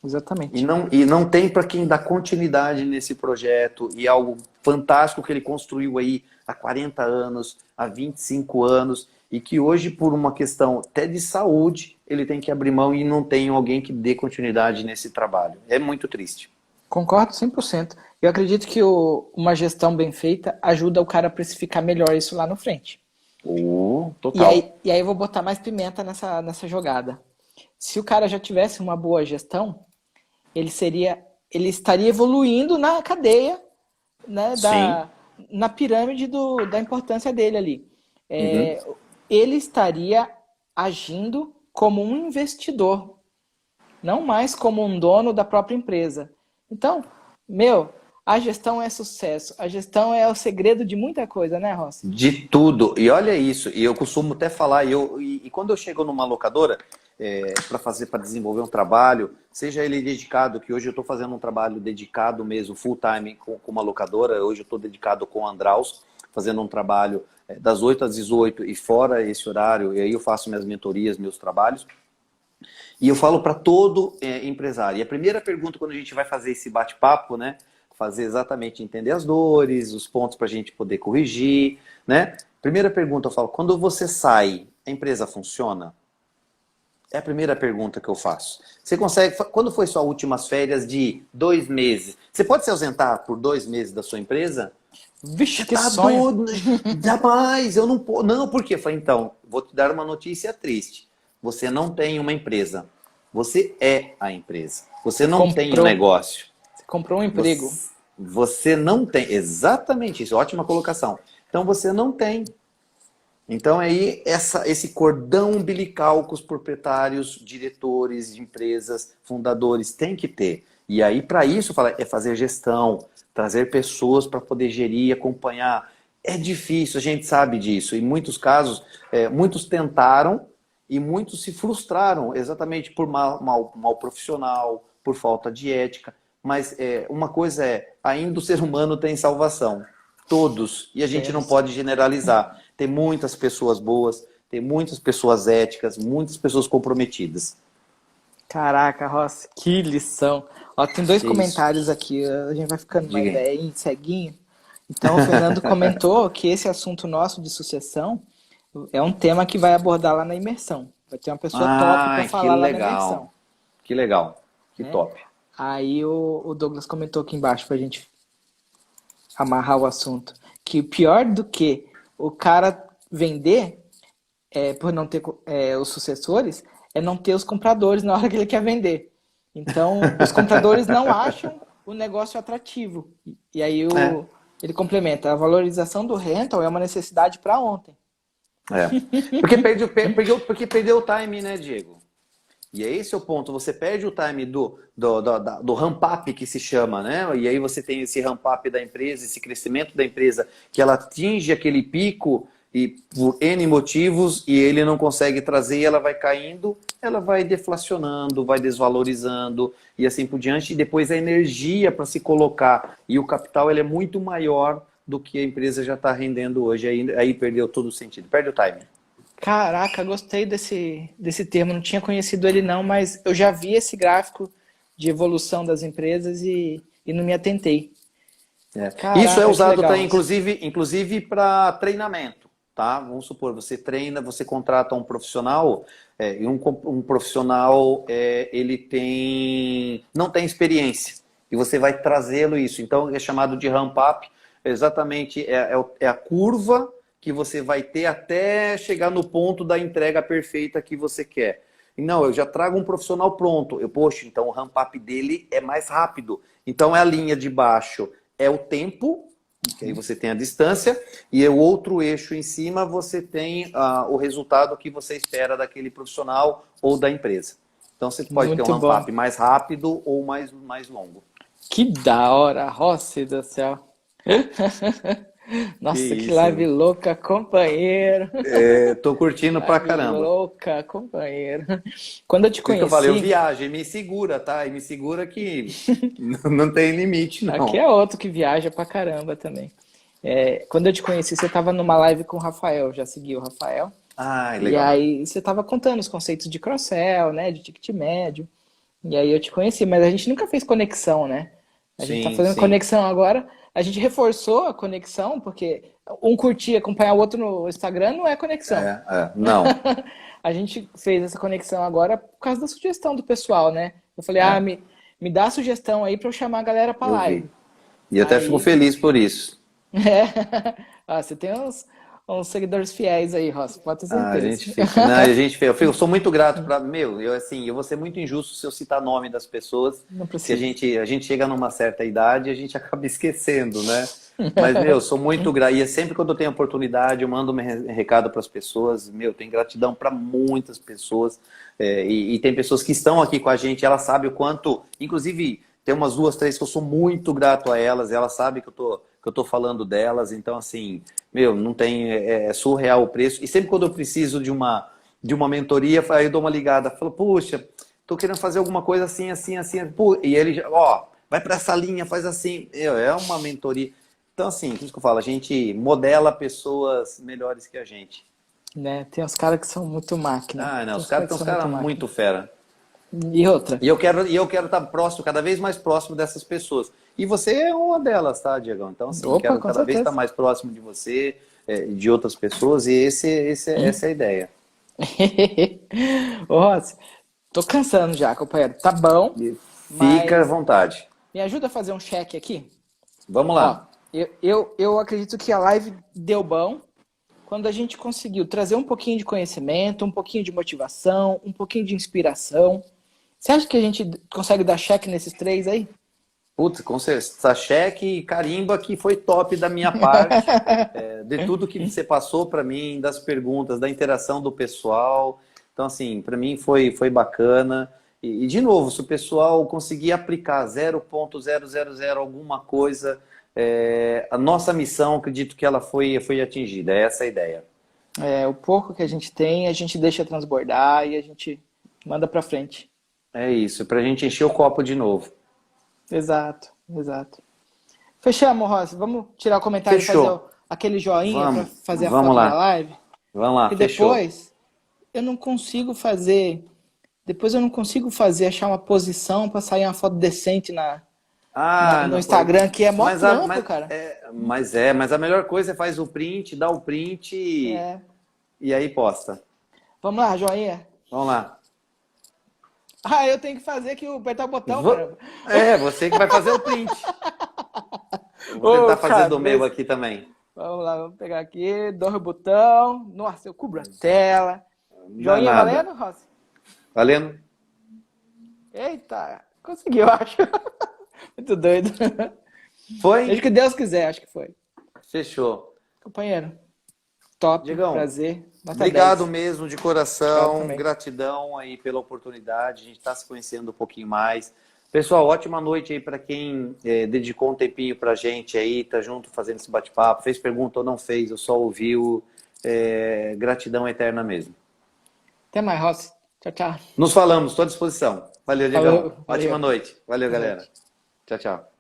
E exatamente. não tem para quem dar continuidade nesse projeto e algo fantástico que ele construiu aí há 40 anos, há 25 anos, e que hoje, por uma questão até de saúde, ele tem que abrir mão e não tem alguém que dê continuidade nesse trabalho. É muito triste. Concordo 100%. Eu acredito que uma gestão bem feita ajuda o cara a precificar melhor isso lá no frente. E Total. aí, e aí eu vou botar mais pimenta nessa jogada. Se o cara já tivesse uma boa gestão, ele seria ele estaria evoluindo na cadeia, né, Sim. na pirâmide da importância dele ali. Uhum. Ele estaria agindo como um investidor, não mais como um dono da própria empresa. Então, meu, a gestão é sucesso. A gestão é o segredo de muita coisa, né, Rossi? De tudo. E olha isso, e eu costumo até falar, e quando eu chego numa locadora para desenvolver um trabalho, seja ele dedicado, que hoje eu estou fazendo um trabalho dedicado mesmo, full time com uma locadora, hoje eu estou dedicado com a Andraus, fazendo um trabalho das 8 às 18 e fora esse horário, e aí eu faço minhas mentorias, meus trabalhos. E eu falo para todo empresário. E a primeira pergunta, quando a gente vai fazer esse bate-papo, né? Fazer exatamente entender as dores, os pontos para a gente poder corrigir, né? Primeira pergunta, eu falo, quando você sai, a empresa funciona? É a primeira pergunta que eu faço. Você consegue, quando foi suas últimas férias de 2 meses? Você pode se ausentar por 2 meses da sua empresa? Vixe, Você que tá sonho! doido? Jamais, eu não posso. Não, por quê? Eu falei, então, vou te dar uma notícia triste. Você não tem uma empresa. Você é a empresa. Você não tem um Comprou, negócio. você comprou um emprego. Você não tem. Exatamente isso. Ótima colocação. Então você não tem. Então aí esse cordão umbilical que os proprietários, diretores de empresas, fundadores têm que ter. E aí para isso é fazer gestão, trazer pessoas para poder gerir, acompanhar. É difícil, a gente sabe disso. Em muitos casos, muitos tentaram e muitos se frustraram exatamente por mal profissional, por falta de ética. Mas uma coisa ainda o ser humano tem salvação. Todos. E a gente não Temos. pode generalizar. Tem muitas pessoas boas, tem muitas pessoas éticas, muitas pessoas comprometidas. Caraca, Rossi, que lição. Ó, tem dois Que isso. comentários aqui, a gente vai ficando mais Diga aí. velhinho, ceguinho. Então, o Fernando comentou que esse assunto nosso de sucessão é um tema que vai abordar lá na imersão. Vai ter uma pessoa top para Ai, que falar lá na imersão, legal. Que legal. Que né? top. Aí o Douglas comentou aqui embaixo pra gente amarrar o assunto, que pior do que o cara vender, por não ter os sucessores, é não ter os compradores na hora que ele quer vender. Então, os compradores não acham o negócio atrativo. E aí É, ele complementa, a valorização do rental é uma necessidade para ontem. é. Porque perdeu o time, né, Diego? E é esse o ponto, você perde o time do ramp-up que se chama, né? E aí você tem esse ramp-up da empresa, esse crescimento da empresa, que ela atinge aquele pico e por N motivos e ele não consegue trazer e ela vai caindo, ela vai deflacionando, vai desvalorizando e assim por diante. E depois a energia para se colocar e o capital ele é muito maior do que a empresa já está rendendo hoje. Aí perdeu todo o sentido, perde o time. Caraca, gostei desse termo. Não tinha conhecido ele não, mas eu já vi esse gráfico de evolução das empresas e não me atentei. Isso é Caraca, que usado, tá, legal. inclusive para treinamento, tá? Vamos supor, você treina, você contrata um profissional, e um profissional não tem experiência e você vai trazê-lo isso. Então é chamado de ramp up, exatamente é a curva que você vai ter até chegar no ponto da entrega perfeita que você quer. E não, eu já trago um profissional pronto. Poxa, então o ramp up dele é mais rápido. Então é a linha de baixo é o tempo, que aí você tem a distância, e o outro eixo em cima você tem o resultado que você espera daquele profissional ou da empresa. Então você pode ter um Muito bom. ramp-up mais rápido ou mais longo. Que da hora, Rossi do céu. Que Nossa, que live isso. louca, companheiro. Tô curtindo pra Live caramba. louca, companheiro. Quando eu te Por isso que eu falei, eu conheci, viajo, e me segura, tá? E me segura que não tem limite, aqui não. é outro que viaja pra caramba também. Quando eu te conheci, você tava numa live com o Rafael, já segui o Rafael. Ai, E legal. aí você tava contando os conceitos de cross-sell, né, de ticket médio. E aí eu te conheci, mas a gente nunca fez conexão, né? A gente tá Sim, fazendo sim. conexão agora. A gente reforçou a conexão, porque um curtir, acompanhar o outro no Instagram não é conexão. Não. A gente fez essa conexão agora por causa da sugestão do pessoal, né? Eu falei, É, me dá a sugestão aí pra eu chamar a galera pra eu live. vi. E até fico Aí, feliz por isso. é, você tem uns seguidores fiéis aí, Rossi, pode ter Ah, a certeza. gente fica. Não, a gente fica. Eu sou muito grato para. Meu, eu assim, eu vou ser muito injusto se eu citar nome das pessoas, Não que precisa. a gente chega numa certa idade e a gente acaba esquecendo, né? Mas, meu, eu sou muito grato. E sempre quando eu tenho oportunidade, eu mando um recado para as pessoas. Meu, tenho gratidão para muitas pessoas. E tem pessoas que estão aqui com a gente, elas sabem o quanto. Inclusive, tem umas duas, três que eu sou muito grato a elas, e elas sabem que eu tô falando delas. Então, assim, meu, não tem. É surreal o preço. E sempre quando eu preciso de uma mentoria, aí eu dou uma ligada. Falo, puxa, tô querendo fazer alguma coisa assim, assim, assim. Pô, e ele já, ó, vai para essa linha, faz assim. É uma mentoria. Então, assim, isso que eu falo, a gente modela pessoas melhores que a gente. Né? Tem uns caras que são muito máquina. Ah, não, Tem os uns caras caras tem que uns são caras muito máquina. muito fera. E outra, E eu quero estar próximo, cada vez mais próximo dessas pessoas. E você é uma delas, tá, Diegão? Então, assim, opa, quero com cada vez estar certeza. mais próximo de você, de outras pessoas, e essa é a ideia. Ô, Rossi, tô cansando já, companheiro. Tá bom, E fica à mas vontade. me ajuda a fazer um check aqui? Vamos Ó, lá. eu acredito que a live deu bom quando a gente conseguiu trazer um pouquinho de conhecimento, um pouquinho de motivação, um pouquinho de inspiração. Você acha que a gente consegue dar check nesses três aí? Putz, com certeza, cheque e carimba que foi top da minha parte, de tudo que você passou para mim, das perguntas, da interação do pessoal. Então, assim, para mim foi bacana. De novo, se o pessoal conseguir aplicar 0,000 alguma coisa, a nossa missão, acredito que ela foi atingida. É essa a ideia. É, o pouco que a gente tem, a gente deixa transbordar e a gente manda pra frente. É isso, para a gente encher o copo de novo. Exato, exato. Fechamos, Rossi. Vamos tirar o comentário e fazer Fechou. aquele joinha para fazer a Vamos foto da lá. live? Vamos lá, E fechou. depois eu não consigo fazer. Depois eu não consigo fazer, achar uma posição para sair uma foto decente Ah, no não, Instagram, que é mó mas, a, trampo, cara. mas a melhor coisa é faz o print, dá o print É. e aí posta. Vamos lá, joinha. Vamos lá. Ah, eu tenho que fazer aqui, apertar o botão, Vo- caramba. Você que vai fazer o print. Eu vou Ô, tentar fazer do meu cabeça. aqui também. Vamos lá, vamos pegar aqui, dois botão. Nossa, eu cubro a tela. Não é Joinha nada. valendo, Rossi? Valendo? Eita, consegui, eu acho. Muito doido. Seja o Foi? que Deus quiser, acho que foi. Fechou. Companheiro, top, Diegão, prazer, nota obrigado 10. mesmo de Obrigado coração, também. gratidão aí pela oportunidade, a gente está se conhecendo um pouquinho mais. Pessoal, ótima noite aí para quem dedicou um tempinho para a gente aí, tá junto fazendo esse bate-papo, fez pergunta ou não fez, eu só ouviu, gratidão eterna mesmo. Até mais, Rossi. Tchau, tchau. Nos falamos, estou à disposição. Valeu, Diegão. Falou, Ótima valeu. noite. Valeu, Boa galera. noite. Tchau, tchau.